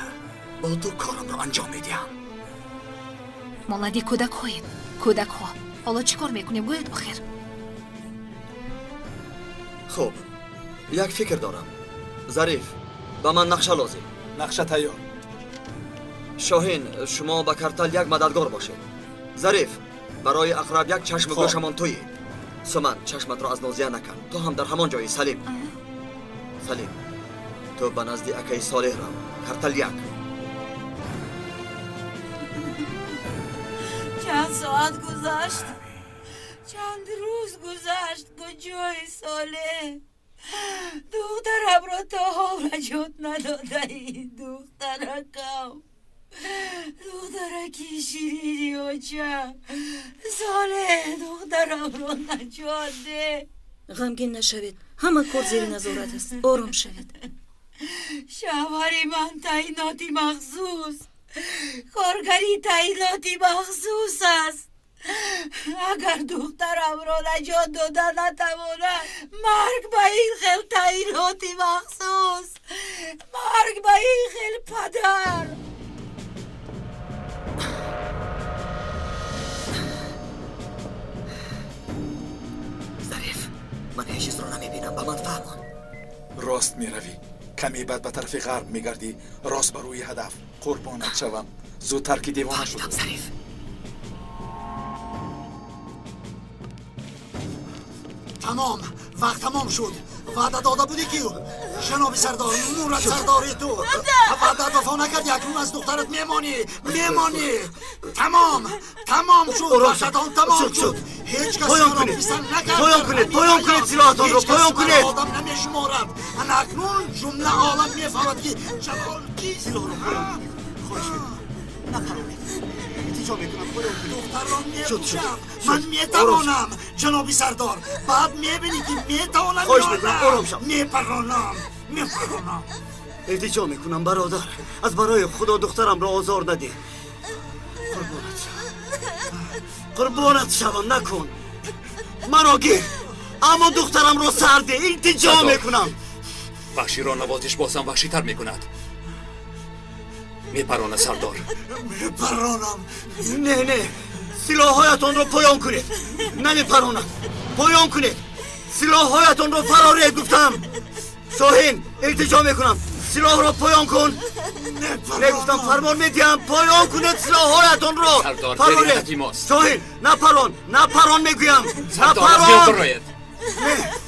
با تو کارم رو انجام میدیم. молоди кӯдакҳоед. кӯдакҳо ҳоло чӣ кор мекунем гӯед охир. خوب یک فکر دارم. ظریف به من نقشه لازم. نقشه تیار. شاهین شما به کارتال یک مددگار باشید. ظریف برای اقرب یک چشم گوشمان تویی. سمن چشمت را از نازیه نکن. تو هم در همان جایی. سلیم تو به نزد اکای صالح رو. کارتال یک. چند ساعت گذشت، چند روز گذشت. کجای ساله؟ دخترم را تا حال نجات نداده ای. دخترکم، دخترکی شیرینی آجم. ساله دخترم را نجات ده. غمگین نشوید. همه کار زیر نظارت است. آرام شوید. شوهر من تعییناتی مخصوص، کارگری تعییناتی مخصوص است. اگر دخترم را نجات دادن نتواند، مرگ به این خیل تعییناتی مخصوص، مرگ به این خیل پدر. ظریف من هیچ چیز رو نمیبینم. به من فهمان. راست میروی. کمی بعد به طرف غرب میگردی. راست بر روی هدف. قربانت شوم. زودتر که دیوانه شد. ظریف تمام وقت تمام شد وعده داده بودی که جناب سردار مورد سرداری تو وعده وفا نکردی اکنون از دخترت میمانی تمام شد وقتتان تمام شد هیچ کسی را پیسن نکرد پایان کنید سلاحتان رو پایان کنید آدم نمیشمارد انا اکنون جمله عالم میفهمد که جلال کیست سلاح رو پایان کنید خواهش میکنم نپرانید التجا میکنم پایان کنید دختر را میپوشم من میتوانم جناب سردار بعد میبینی که میتوانم خواهش میکنم آرام شو میپرانم التجا میکنم برادر از برای خدا دخترم را آزار نده قربانت شوم نکن مرا گیر اما دخترم را سرده التجا میکنم وحشی را نوازش بازم وحشی تر میکند میپرانه سردار میپرانم نه سلاحهایتان را پایان کنید نمیپرانم پایان کنید سلاحهایتان را فرارید گفتم شاهین التجا میکنم سلاح را پایان کن نگفتم فرمان میدیم پایان کنید سلاحهایتان را سردار فرارید شاهین نپران میگویم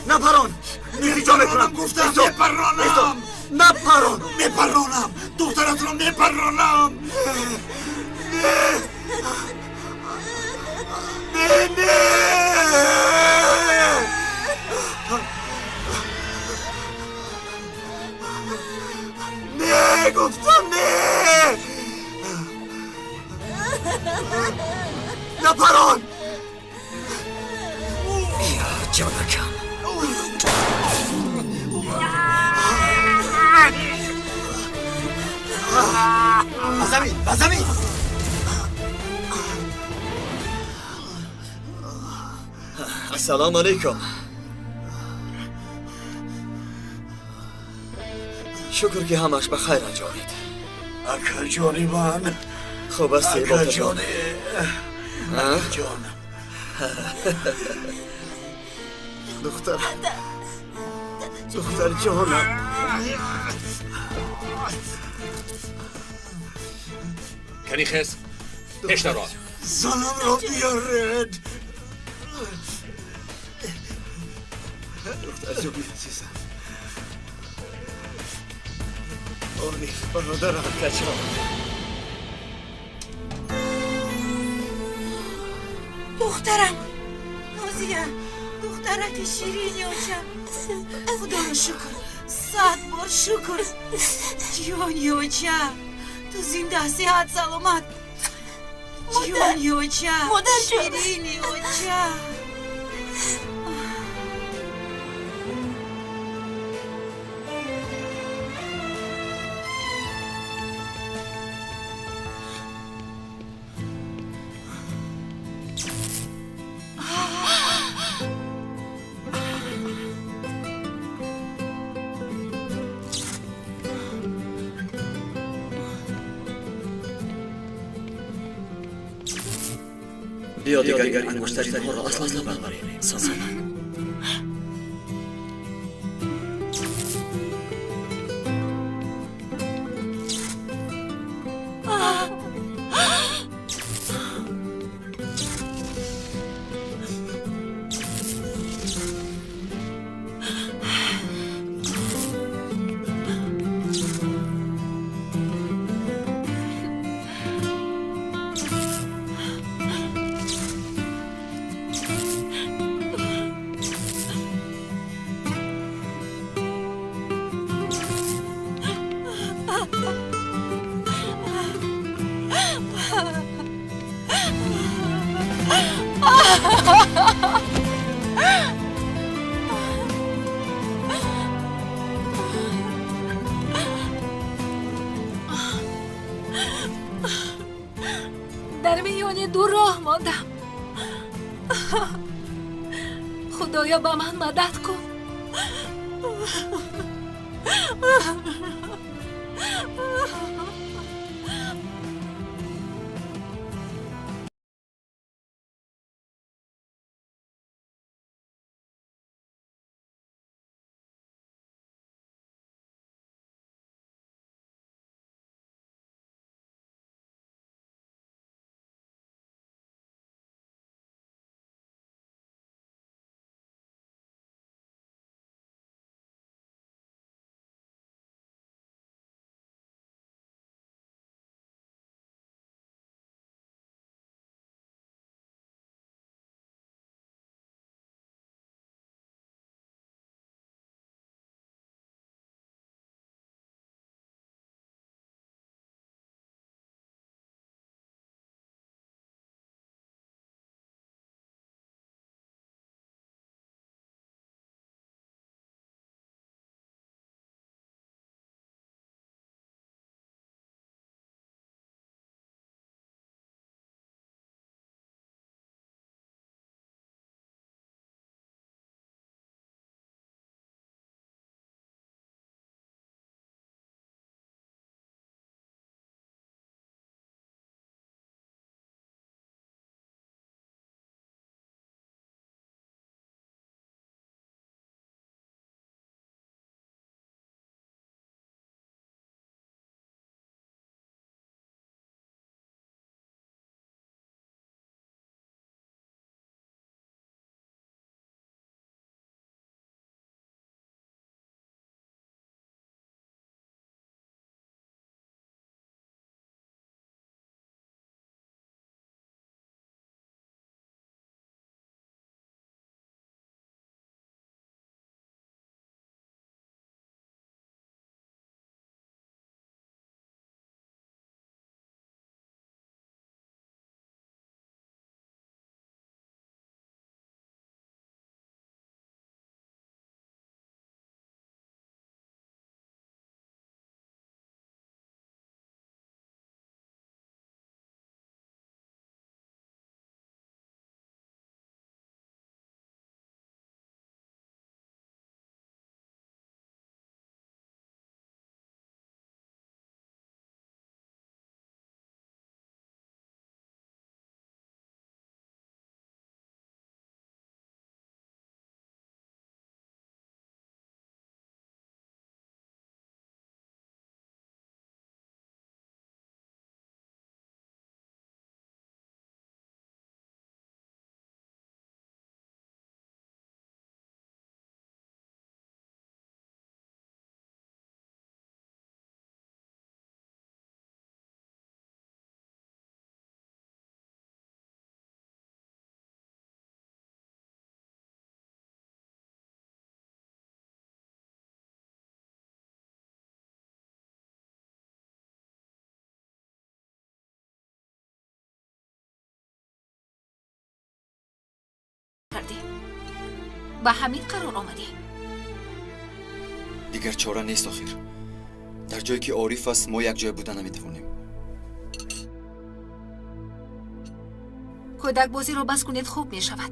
نپران التجا میکنم گفتم میپرانم دخترت را میپرانم نه گفتم نه نپران بیا جانکم بزمین السلام علیکم شکر که همش به خیر انجامید اکا جانی من خوب است اکا جانی جانم دختر جانم کنی خس اشتا را زنم را بیارید دختر جانی عزیزم آنی برادرم کچا دخترم نازیه دخترک شیرینی اوچم خدا رو شکر 100 بار شکر جیانی اوچم تو زنده صحت سلامت جیانی اوچم شیرینی اوچم بیا دیگر انگشتری ما را اصلا نبریم سازم در میان دو راه ماندم خدایا با من مدد کن کردی به همین قرار آمدی. دیگر چاره نیست آخر. در جایی که عارف است ما یک جای بودن نمیتوانیم. کودک بازی را بس کنید خوب می شود.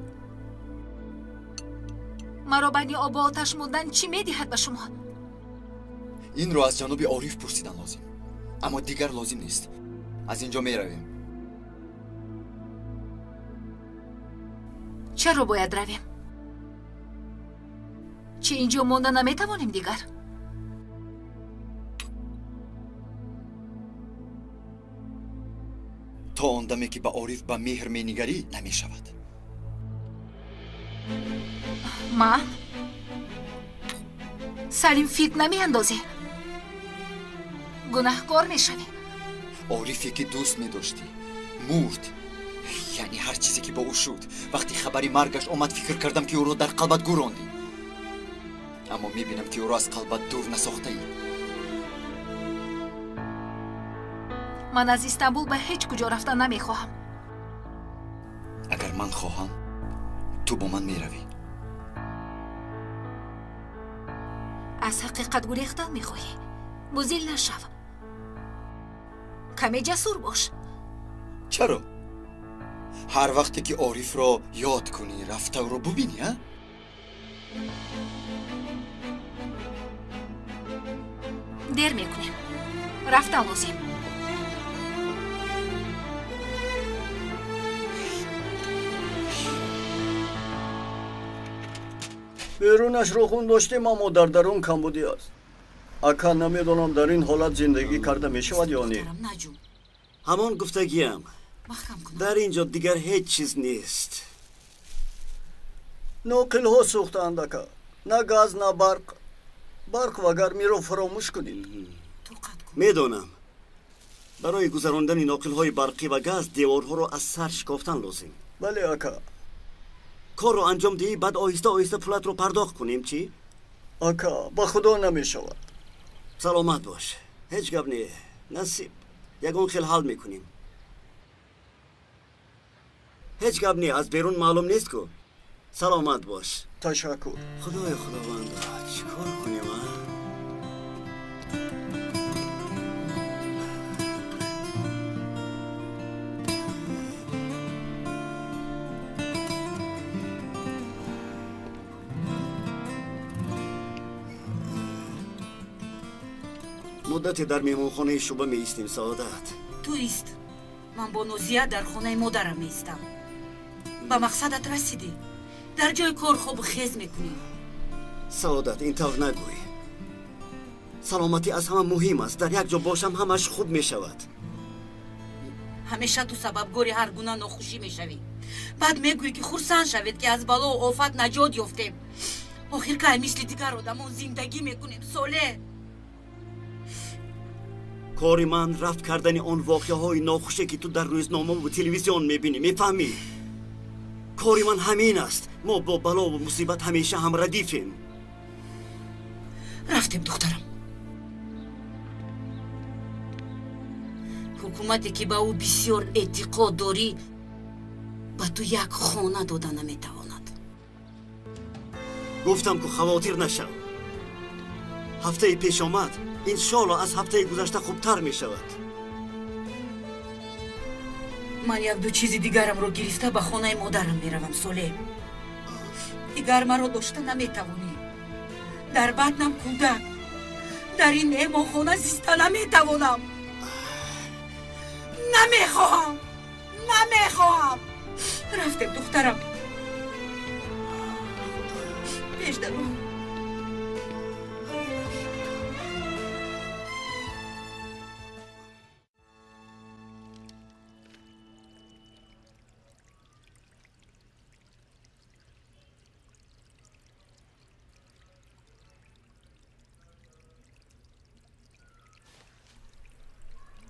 مرا بنی آب و آتش موندن چی می دهد به شما؟ این را از جناب عارف پرسیدن لازم، اما دیگر لازم نیست. از اینجا می رویم. چرا باید رویم؟ چی اینجا موندن نمی توانیم دیگر؟ تا آن دمی که به عارف به مهر می نگری نمی شود. ما؟ سلیم فیت نمی اندازی؟ گناهکار می شوی. عارفی که دوست می داشتی مرد، یعنی هر چیزی که با او شد. وقتی خبری مرگش آمد فکر کردم که او را در قلبت گوراندی، اما می بینم که او را از قلبت دور نساخته ای. من از استانبول به هیچ کجا رفتن نمی خواهم. اگر من خواهم تو با من می روی. از حقیقت گریختن می خواهی. مزیل نشو. کمی جسور باش. چرا؟ هر وقتی که عارف را یاد کنی رفته او را ببینی ها؟ دیر می کنیم. رفتن لازم. بیرونش رو خون داشتیم اما در درون کمبودی است. اکا نمیدونم در این حالت زندگی کرده می شود یا نه. همان گفتگیم در اینجا دیگر هیچ چیز نیست. ناقل ها سوختند اکا. نه گاز نه برق و گرمی رو فراموش کنید. میدونم برای گذراندن ناقل های برقی و گاز دیوارها رو از سر شکافتن لازم. بله اکا. کار رو انجام دهی بعد آهسته آهسته پولت رو پرداخت کنیم چی؟ اکا با خدا نمی شود. سلامت باش. هیچ گپ نیه. نصیب یگان خیل حل میکنیم. هیچ گپ نیه. از بیرون معلوم نیست که. سلامت باش. تشکر. خدای خداوند چیکار کنیم ها؟ مدتی در میمونخانه شوبه می ایستیم سعادت. تو ایست. من با نوزیه در خانه مادرم می ایستم. به مقصدت رسیدی. در جای کار خوب خیز میکنی. سعادت اینطور نگوی. سلامتی از همه مهم است. در یک جا باشم همش خوب می شود. همیشه تو سببگوری هر گونه ناخوشی می شوی. بعد میگویی که خرسند شوید که از بلا و آفت نجات یافتیم. آخر که مثل دیگر آدمان زندگی میکنیم ساله. کاری من رفت کردن آن واقعه های ناخوشی که تو در روزنامه و تلویزیون میبینی. میفهمی؟ کاری من همین است. ما با بلا و مصیبت همیشه هم ردیفیم. رفتیم دخترم. حکومتی که به او بسیار اعتقاد داری به تو یک خانه داده نمیتواند. گفتم که خواطر نشو. هفته پیش آمد انشالله از هفته گذشته خوبتر می شود. من یک دو چیزی دیگرم رو گرفته به خانه مادرم می روم ساله. دیگر مرا داشته نمی توانی. در بطنم کودک. در این مهمانخانه زیسته نمی توانم. نمیخواهم. رفتم دخترم. پیش درو.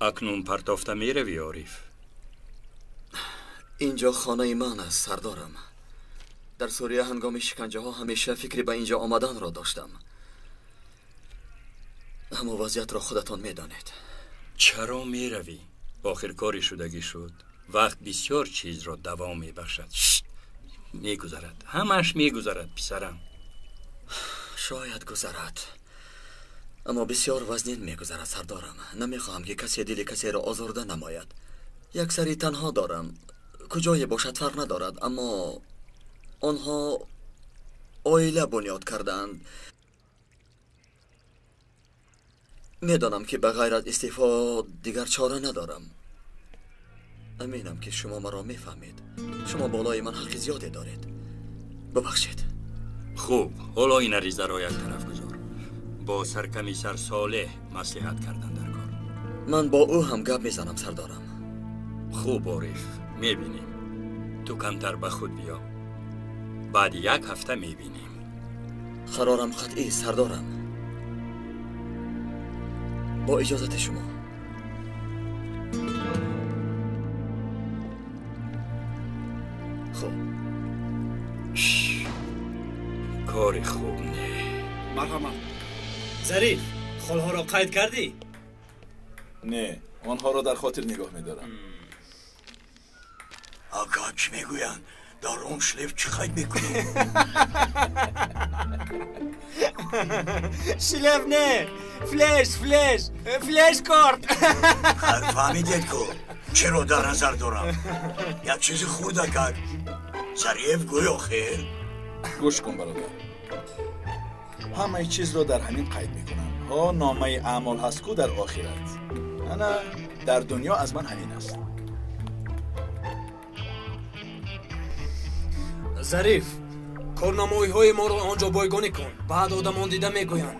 اکنون پرتافته می روی عارف؟ اینجا خانه من است سردارم. در سوریه هنگام شکنجه ها همیشه فکری به اینجا آمدن را داشتم. اما وضعیت را خودتان می دانید. چرا می روی؟ آخر کاری شدگی شد. وقت بسیار چیز را دوام می بخشد. میگذرد. همش میگذرد پسرم. شاید گذرد، اما بسیار وزنین میگذرد سردارم. نمیخواهم که کسی دل کسی را آزرده نماید. یک سری تنها دارم، کجای باشد فرق ندارد، اما آنها عائله بنیاد کردند. میدانم که بغیر از استعفا دیگر چاره ندارم. امینم که شما مرا میفهمید. شما بالای من حق زیادی دارید. ببخشید. خوب، حالا این عریضه را یک طرف گذار. با سرکمیسر صالح مصلحت کردن در کار. من با او هم گپ میزنم سردارم. خوب عارف، میبینیم. تو کمتر به خود بیا. بعد یک هفته میبینیم. قرارم قطعی سردارم. با اجازت شما. خوب. کار خوب نه. مرحبا. ظریف، خالها را قید کردی؟ نه، آنها را در خاطر نگاه میدارم. آقا چی میگوین؟ در اون شلیف چی قید میکنی؟ شلیف نه، فلش کارت. خیر فهمیدید که چرا در نظر دارم؟ یک چیزی خورده کرد. ظریف گویا خیر؟ گوش کن برادر، همه چیز را در همین قید میکنم. ها نامه اعمال هست کو در آخرت. انا در دنیا از من همین است. ظریف، کارنامه‌ای های ما رو آنجا بایگانی کن. بعد آدمان دیده میگویند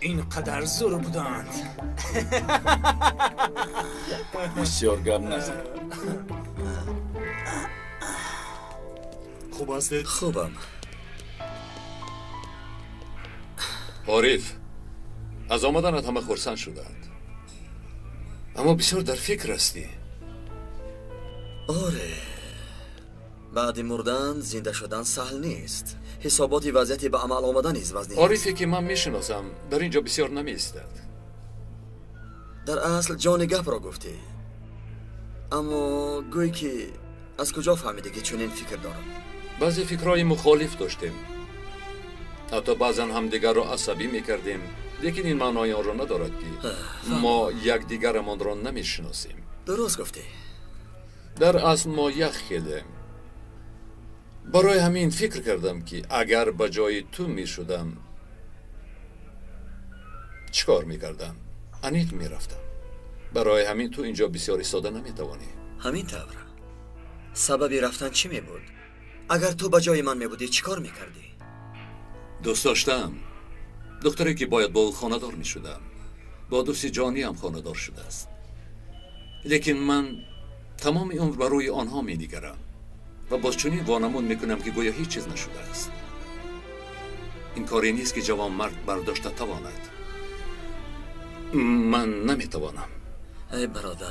اینقدر زور بودند. بسیار گپ نزن. خوب هستید؟ خوبم. عارف، از آمدنت همه خرسند شدند، اما بسیار در فکر هستی. آره، بعد مردن زنده شدن سهل نیست. حسابات وضعیتی به عمل آمدن نیز وزنی. عارفی که من میشناسم در اینجا بسیار نمی ایستد. در اصل جان گپ را گفتی، اما گویی که از کجا فهمیده که چنین فکر دارم؟ بعضی فکرهای مخالف داشتیم، حتی بعضا هم دیگر را عصبی میکردیم، لیکن این معنای آن را ندارد که ما یک دیگرمان را نمیشناسیم. درست گفتی. در اصل ما یک خیلیم. برای همین فکر کردم که اگر به جای تو میشدم چیکار میکردم؟ انیق میرفتم. برای همین تو اینجا بسیار ایستاده نمیتوانی. همین طور. سبب رفتن چی می بود؟ اگر تو به جای من می بودی چیکار میکردی؟ دوست داشتم دختری که باید با او خانه‌دار می شدم. با دوستی جانی هم خانه‌دار شده است، لیکن من تمام عمر برای آنها می نگرم و باز چنین وانمود می کنم که گویا هیچ چیز نشده است. این کاری نیست که جوان مرد برداشته تواند. من نمی توانم. ای برادر،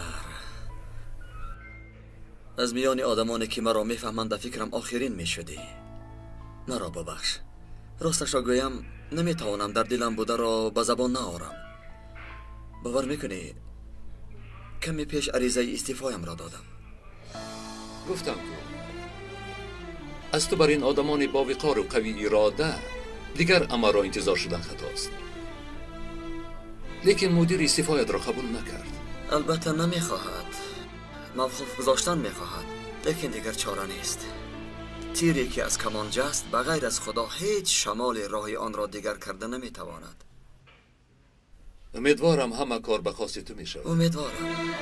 از میان آدمانی که مرا میفهمند در فکرم آخرین میشدی. مرا ببخش. راستش را گویم نمیتوانم در دلم بوده را به زبان نآورم. باور میکنی کمی پیش عریضه استعفایم را دادم. گفتم تو از تو بر این آدمان با وقار و قوی اراده دیگر اما را انتظار شدن خطاست، لیکن مدیر استعفایت را قبول نکرد. البته نمیخواهد، موقف گذاشتن میخواهد، لیکن دیگر چاره نیست. تیری که از کمان جست بغیر از خدا هیچ شمال راه آن را دیگر کرده نمیتواند. امیدوارم همه کار به خواست تو میشود. امیدوارم.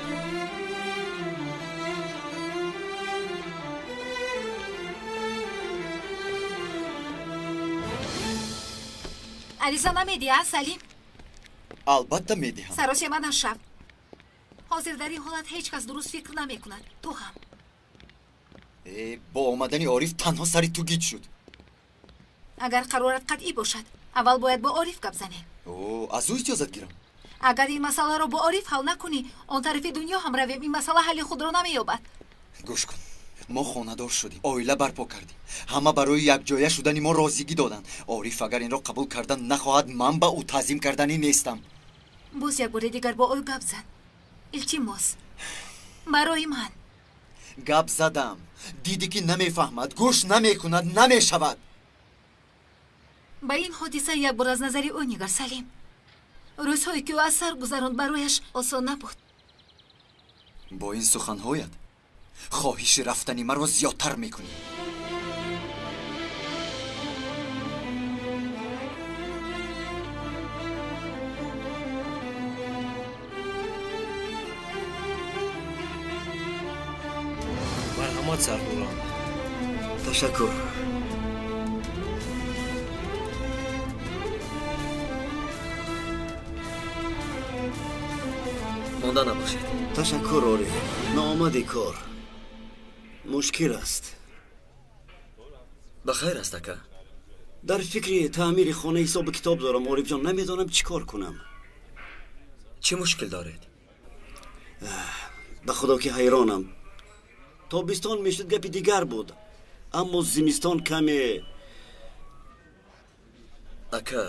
عریضه نمیدی ها سلیم؟ البته میدیم. سراسی من شب حاضر در این حالت هیچ کس درست فکر نمی کند. تو هم با آمدن عارف تنها سری تو گیج شد. اگر قرارت قطعی باشد اول باید با عارف گپ زنی. از او اجازت گیرم. اگر این مسئله را با عارف حل نکنی آن طرف دنیا هم رویم این مسئله حل خود را نمییابد. گوش کن، ما خانه‌دار شدیم، عائله برپا کردیم، همه برای یک جایه شدن ما راضیگی دادند. عارف اگر این را قبول کردن نخواهد من به او تعظیم کردنی نیستم. باز یک بار دیگر با او گپ زن. التماس برای من. گپ زدم دیدی که نمیفهمد گوش نمیکند نمیشود با این حادثه یک بار از نظری او نگر سلیم روزهایی که او از سر گذراند برایش آسان نبود با این سخنهایت خواهش رفتنی مرا زیادتر میکنی مرحمت سردوران تشکر مانده نباشید تشکر آری نامدی کار مشکل است بخیر است اکا در فکر تعمیر خانه حساب کتاب دارم عارف جان نمیدانم چی کار کنم چه مشکل دارید؟ به خدا که حیرانم تابستان میشد گپی دیگر بود اما زمستان کمی اکا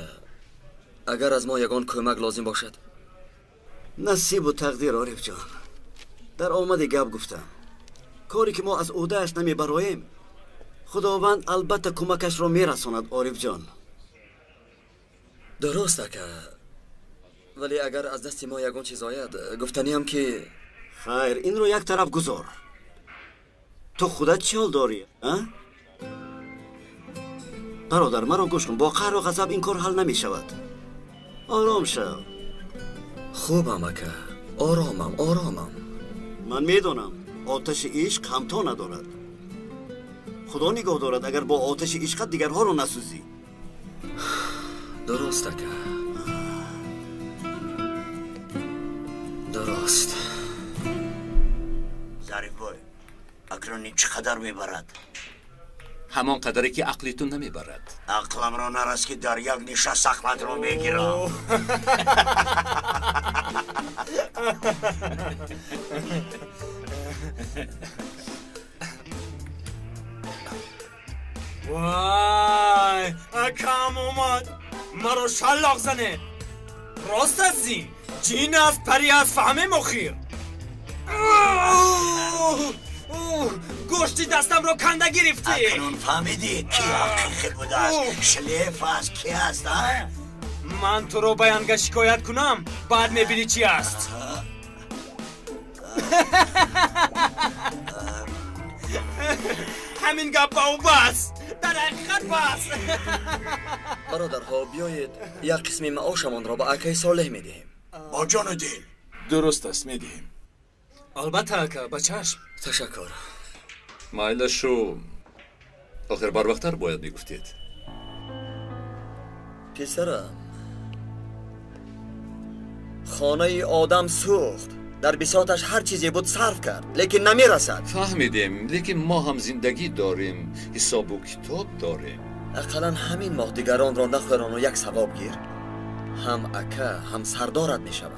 اگر از ما یگان کمک لازم باشد نصیب و تقدیر عارف جان در آمد گپ گفتم کاری که ما از عهده‌اش نمیبراییم خداوند البته کمکش را میرساند عارف جان درست اکا ولی اگر از دست ما یگان چیز آید گفتنی هم که خیر این رو یک طرف گذار تو خودت چی حال داری؟ برادر مرا گوش کن با قهر و غضب این کار حل نمی شود آرام شو خوبم اکا آرامم من میدونم آتش عشق همتا ندارد خدا نگاه دارد اگر با آتش عشقت دیگرها رو نسوزی درست اکا درست ظریف بای اکرانی چقدر میبرد؟ همان قدری که عقلتون نمیبرد عقلم را نرس که در یک نشست احمد رو میگیرم وای اکم اومد مرا شلاق زنه راست از زین جین از پری از فهمه مخیر گوشتی دستم رو کنده گرفتی اکنون فهمیدی کی حقیقی بوده است شلیف از کی است من تو رو بیانگه شکایت کنم بعد میبینی چی است همین گپ با او بس در حقیقت بس برادرها بیایید یک قسمی معاشمان را با اکای صالح میدهیم با جان دل درست است میدهیم البته اکا با چشم تشکر مایلشو آخر بر وقتر باید میگفتید پسرم خانه آدم سوخت در بساطش هر چیزی بود صرف کرد لیکن نمیرسد فهمیدیم لیکن ما هم زندگی داریم حساب و کتاب داریم اقلا همین ماه دیگران را نخوران و یک ثواب گیر هم اکا هم سردارت می شود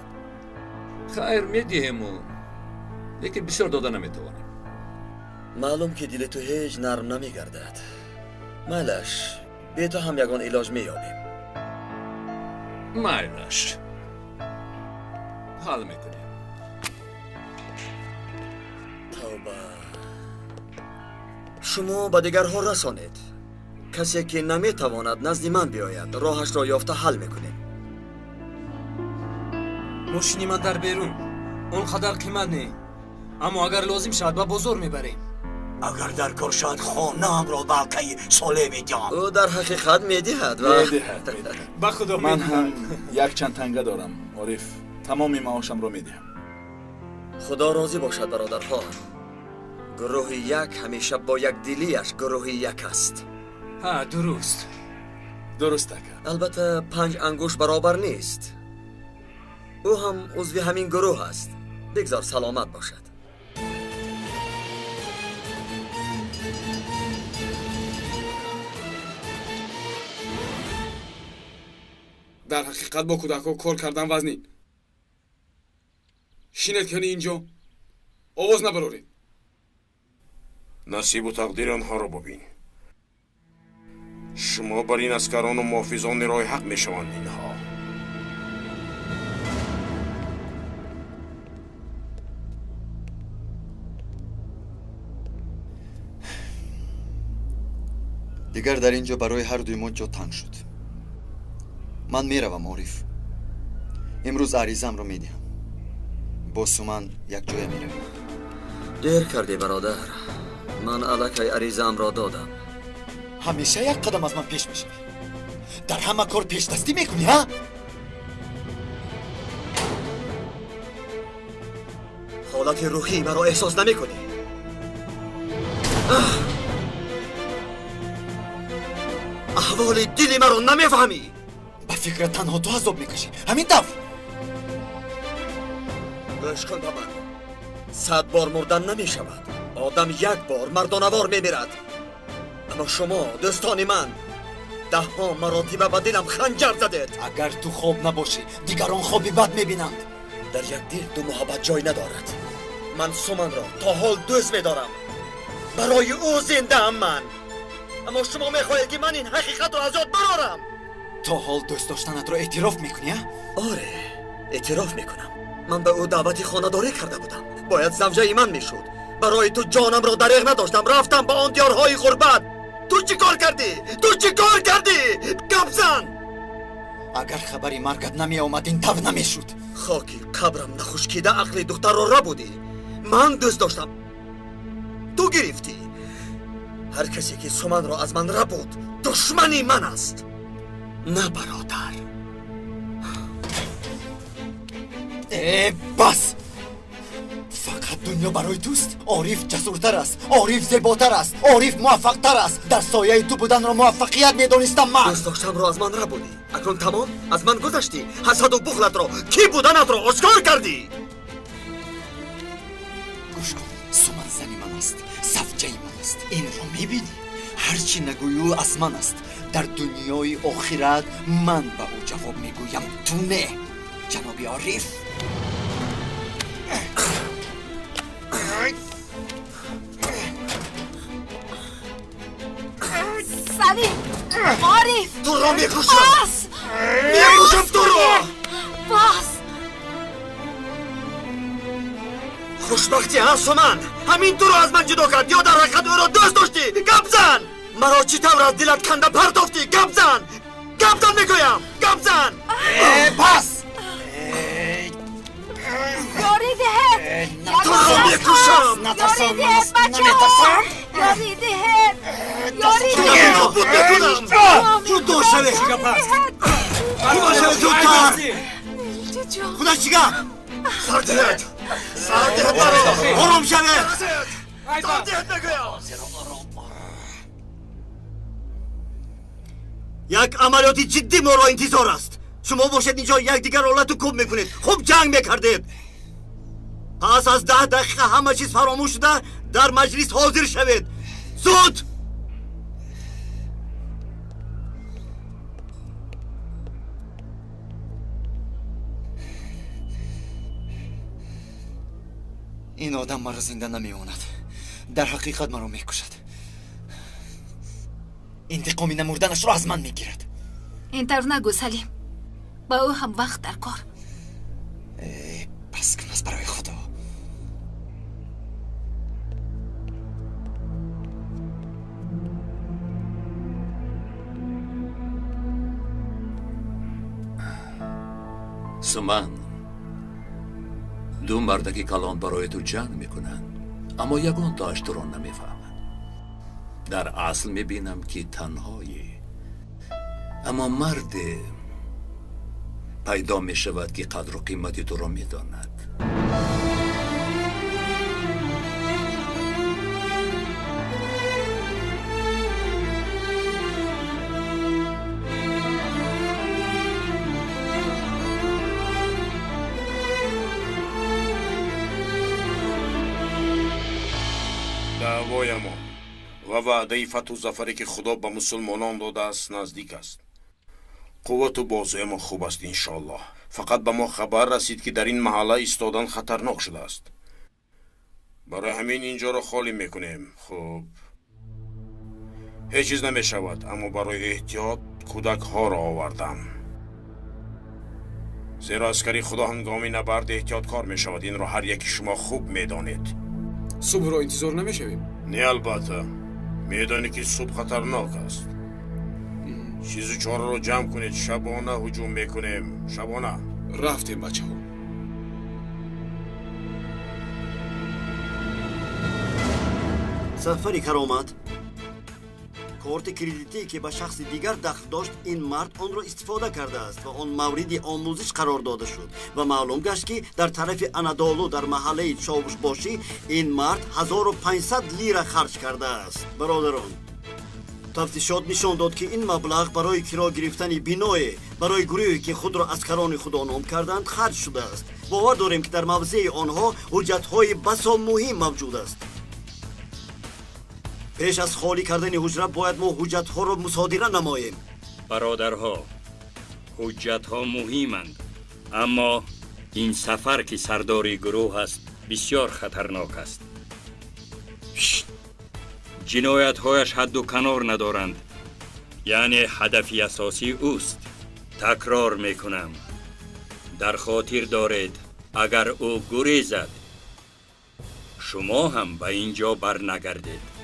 خیر میدهیم و لیکن بسیار داده نمیتوانیم معلوم که دل تو هیچ نرم نمیگردد مالش به تو هم یگان علاج مییابیم مایلش حال میکنیم توبه شما با دیگرها رسانید کسی که نمیتواند نزد من بیاید راهش را یافته حل میکنیم ماشینی من در بیرون اون قدر قیمت نی اما اگر لازم شد با بزرگ میبریم اگر در کار شد خانه هم را بلکه ساله میدیم او در حقیقت میدهد با خدا من هم یک چند تنگه دارم عارف تمامی معاشم را میدهم خدا راضی باشد برادرها گروه یک همیشه با یک دلیش گروه یک است ها درست اکا البته 5 انگوش برابر نیست او هم عضو همین گروه است بگذار سلامت باشد در حقیقت با کودک‌ها کار کردن وزنین شینت کنی اینجا آواز نبرارید نصیب و تقدیر آنها را ببین شما بر این اسکران و محافظان راه حق میشوند اینها دیگر در اینجا برای هر دوی ما جا تنگ شد. من میروم عارف. امروز عریضم رو میدهم. با سومن یک جای میروم. دیر کردی برادر. من الکی عریضم را دادم. همیشه یک قدم از من پیش میشوی. در همه کار پیش دستی میکنی ها؟ حالت روحی مرا احساس نمیکنی. احوال دلی مرا نمیفهمی. به فکر تنها تو عذاب میکشی. همین طور. گوش کن به من. 100 بار مردن نمیشود. آدم یک بار مردانوار میمیرد. اما شما دوستان من 10 مراتب به دلم خنجر زدید. اگر تو خوب نباشی دیگران خوبی بد میبینند. در یک دل دو محبت جای ندارد. من سومن را تا حال دوست میدارم. برای او زنده ام من. اما شما میخواهید که من این حقیقت را از یاد برارم. تا حال دوست داشتنت را اعتراف میکنی؟ آره اعتراف میکنم. من به او دعوتی خانه‌داری کرده بودم. باید زوجه من میشد. برای تو جانم را دریغ نداشتم. رفتم به آن دیارهای غربت. تو چی کار کردی؟ تو چی کار کردی؟ گپ زن. اگر خبری مرگت نمی آمد این طور نمیشد. خاکی قبرم نخشکیده عقل دختر را بودی. من دوست داشتم تو گرفتی. هر کسی که سومن را از من بود دشمنی من است. نه برادر. بس. فقط دنیا برای توست. عارف جسورتر است. عارف زیباتر است. عارف موفقتر است. در سایه تو بودن را موفقیت میدانستم من. دوست داشتم را از من بودی. اکنون تمام از من گذشتی. حسد و بخلت را کی بودنت را آشکار کردی. گوش کن. سومن زنی من است. زوجه من است. این را میبینی؟ هرچی نگویی او از من است. در دنیای آخرت من به او جواب میگویم تو نه. جناب عارف. سلیم عارف تو را میکشم. میکشم تو را. باز خوشبختی ها سومن. همین تو را از من جدا کرد یا در حقیقت او را دوست داشتی؟ گپ زن. مرا چی طور از دلت کنده پرداختی؟ گپ زن. گپ زن میگویم. گپ زن. پس یاری دهد. تو را میکشم. نترسم. نمیترسم. یاری دهد. یاری دهد. جو دو شوه. خدا شوه زودتر. خدا چیگه؟ سر دهد. سر دهد برا. آرام شوه. سر دهد نگویم. یک عملیاتی جدی ما را انتظار است. شما باشد اینجا یک دیگر را تو کوب میکنید. خوب جنگ میکردید. پس از 10 دقیقه همه چیز فراموش شده در مجلس حاضر شوید. زود. این آدم مرا زنده نمیماند. در حقیقت مرا میکشد. انتقامی نمردنش را از من میگیرد. اینطور نگو سلیم. با او هم وقت در کار. بس کن از برای خدا. سومن دو مردکی کلان برای تو جنگ میکنن اما یگان تاش تو را نمیفهمن. در اصل میبینم که تنهایی. اما مرد پیدا میشود که قدر و قیمتی تو را میداند. دعوای ما و وعده فتح و ظفری که خدا به مسلمانان داده است نزدیک است. قوت و بازوی ما خوب است انشاءالله. فقط به ما خبر رسید که در این محله ایستادن خطرناک شده است. برای همین اینجا را خالی میکنیم. خوب هیچ چیز نمی شود اما برای احتیاط کودک ها را آوردم. زیرا عسکری خدا هنگامی نبرد احتیاط کار می شود. این را هر یکی شما خوب می دانید. صبح را انتظار نمی شویم. نه البته میدانی که صبح خطرناک است. چیزی چهار رو جمع کنید، شبانه هجوم میکنیم. شبانه رفتیم بچه ها. سفری کرامت کارت کردیتی که به شخص دیگر دخل داشت این مرد آن را استفاده کرده است و آن مورد آموزش قرار داده شد و معلوم گشت که در طرف انادولو در محله چاوش باشی این مرد 1500 لیره خرج کرده است. برادران تفتیشات نشان داد که این مبلغ برای کرا گرفتن بینای برای گروهی که خود را اسکران خدا نام کردند خرج شده است. باور داریم که در موضع آنها حجت‌های بسا مهم موجود است. پیش از خالی کردن حجره باید ما حجت‌ها را مصادره نماییم. برادرها، حجت‌ها مهمند، اما این سفر که سرداری گروه است بسیار خطرناک است. جنایت‌هایش حد و کنار ندارند، یعنی هدفی اساسی اوست. تکرار میکنم، در خاطر دارید اگر او گریزد شما هم به اینجا برنگردید.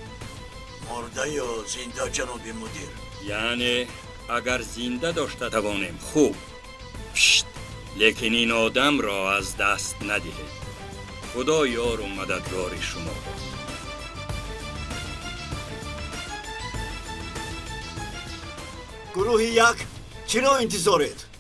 مرده یا زنده جناب مدیر؟ یعنی اگر زنده داشته توانیم خوب، لیکن این آدم را از دست ندهید. خدا یار و مددگار شما. گروه یک چرا انتظارید؟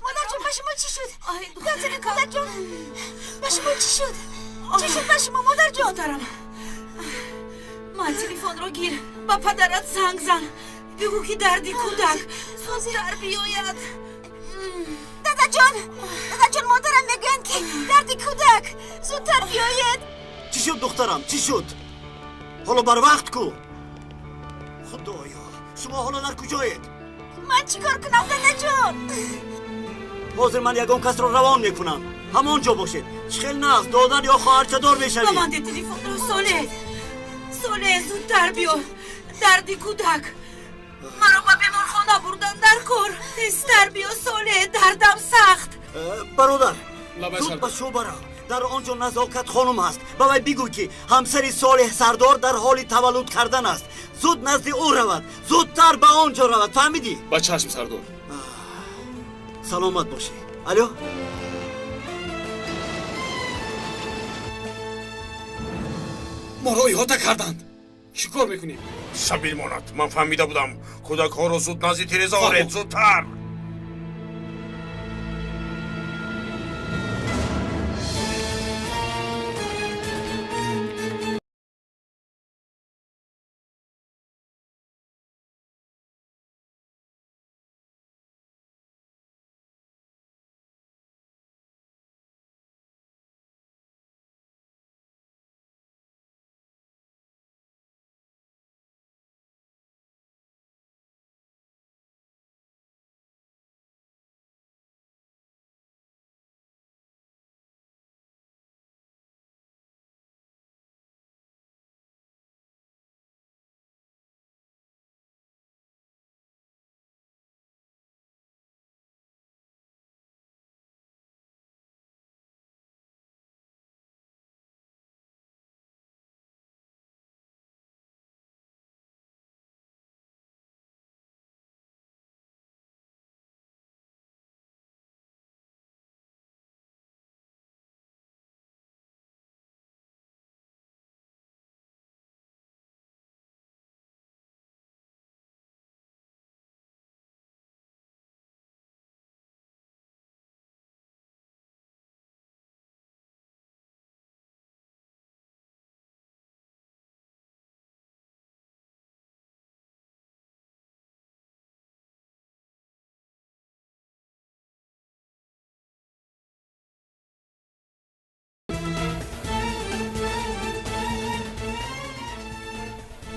مادر جان به شما چی شد؟ مادر جان به شما چی شد؟ چی شد به شما مادر جان؟ مادرم من تلفن رو گیر با پدرت زنگ زن بگو که دردی کودک زودتر بیاید. دادا جان مادرم میگن که دردی کودک زودتر بیاید. چی شد دخترم چی شد؟ حالا بر وقت کو. خدایا شما حالا در کجایید؟ من چیکار کنم دادا جان؟ حاضر من یگان کس رو روان میکنم، همانجا باشید. خیلی ناز دادن یا خواهرچه دار بشوید. بمانده تلفن رو. ساله زودتر بیا، دردی کودک مرا با بیمارخانه بردن در کار. تستر بیا ساله، دردم سخت. برادر زود به شو برا، در آنجا نزاکت خانم هست. بابای بگو که همسر صالح سردار در حال تولد کردن است. زود نزد او رود، زودتر به آنجا رود. فهمیدی؟ با چشم سردار. سلامت باشی. الو ما رو احاطه کردند. چیکار میکنیم؟ سبیل ماند. من فهمیده بودم. کودک ها رو زود نزد تریزا آرید. زودتر.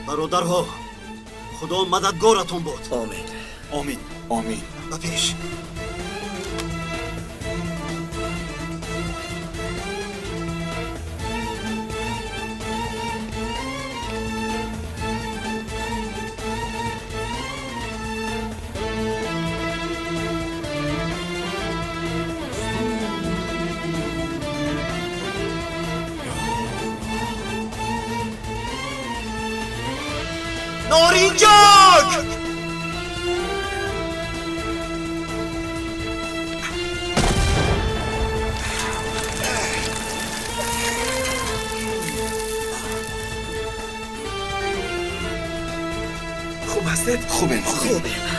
برادرها خدا مددگارتون بود. آمین آمین آمین. به پیش. نارنجک خوب هستید؟ خوبه خوبه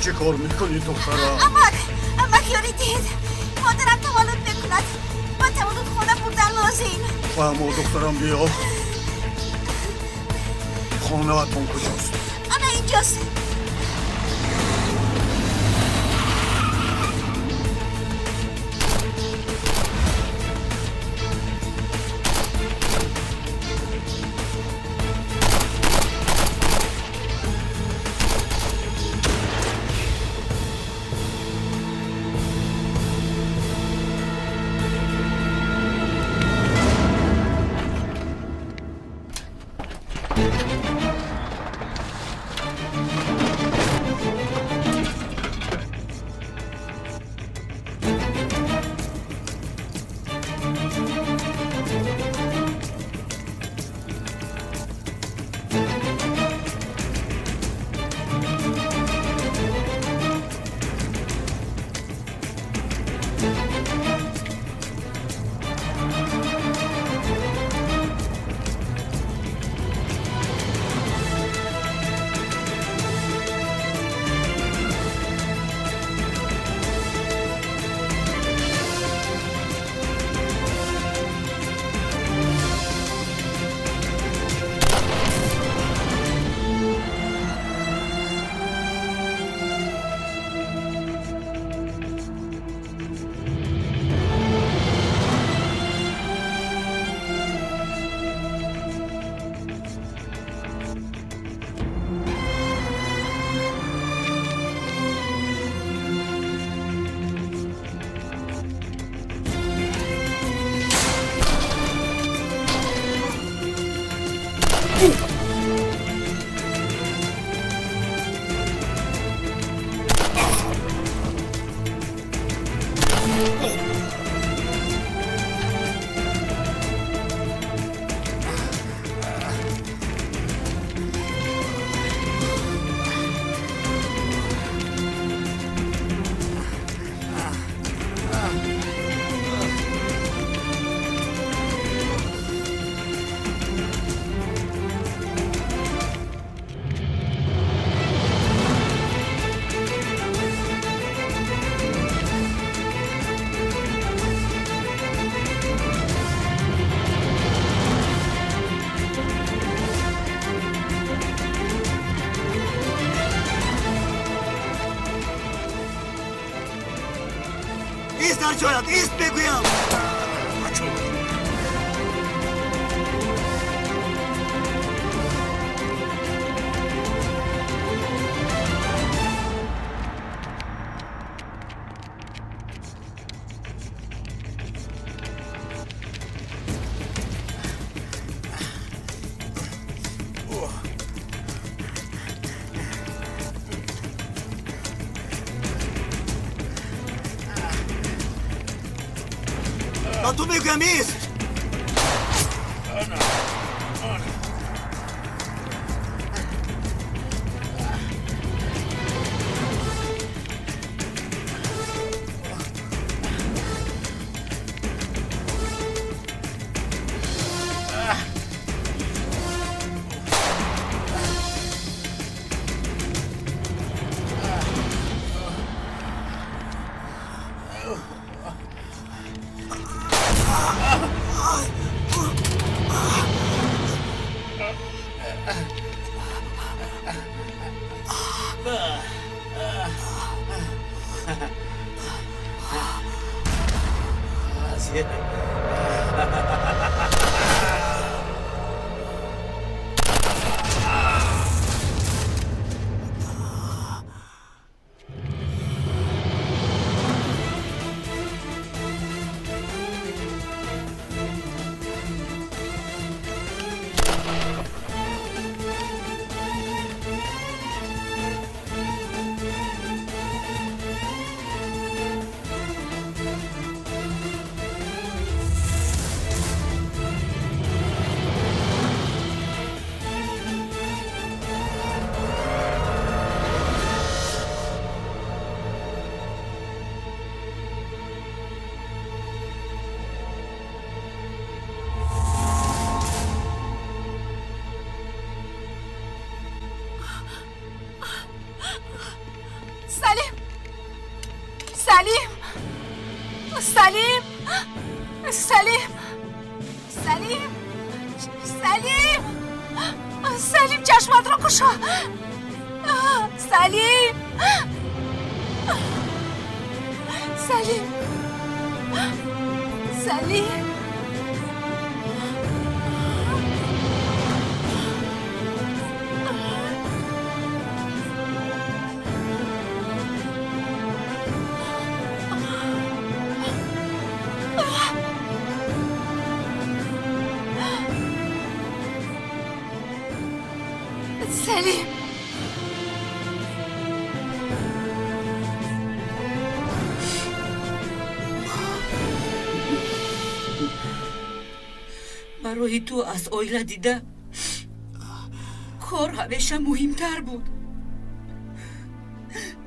چه کار میکنی دخترم؟ امک یاریدید مادرم تولد میکند من تولد خانه بردن لازم اما دخترم بیا خانواتون کجاست؟ انا اینجاست ایست در جایت ایست بگویم با تو میگم ایست. سلیم چشمت رو کشا. سلیم سلیم سلیم سلیم برای تو از اویلا دیده کار همیشه مهمتر بود.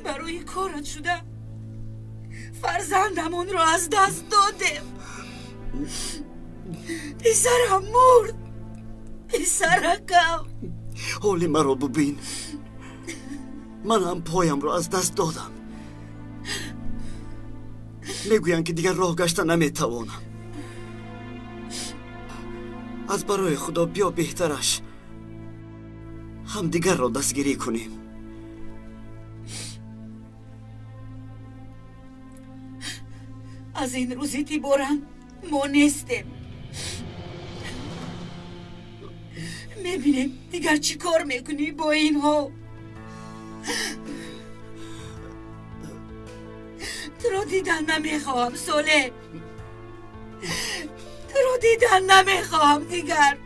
برای کارت شده فرزندمون رو از دست دادم. پسرم مرد، پسرکم. حالی مرا ببین، من هم پایم رو از دست دادم. میگویند که دیگر راه گشتن نمیتوانم. از برای خدا بیا بهترش هم دیگر را دستگیری کنیم. از این روزی تیبارن ما نیستیم. میبینیم دیگر چی کار میکنی با اینها. تو رو دیدن نمیخواهم سوله، تو رو دیدن نمیخواهم دیگر.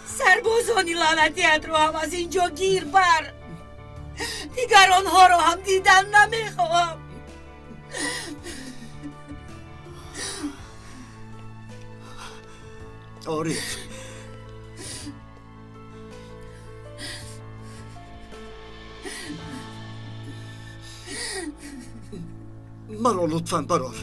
سربازانی لعنتیت رو هم از اینجا گیر بر. دیگر آنها رو هم دیدن نمیخواهم. عارف، مرا لطفاً برار.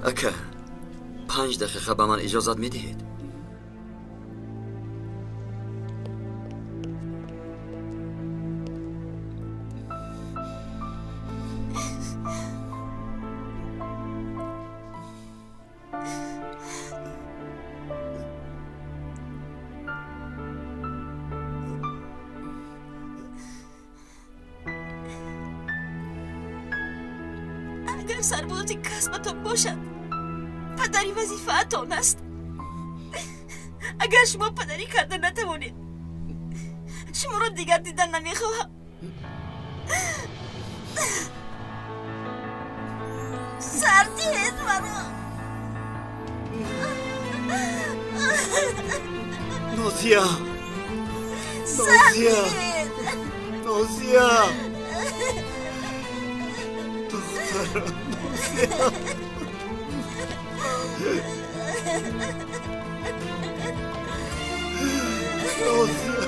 اکا 5 دقیقه به من اجازت میدهید؟ اگر سربازی کسبتان باشد پدری وظیفه‌تان است. اگر شما پدری کرده نتوانید شما را دیگر دیدن نمیخواهم. سردید مرا. نازیا نازیا نازیا دخترم نازیا نازیا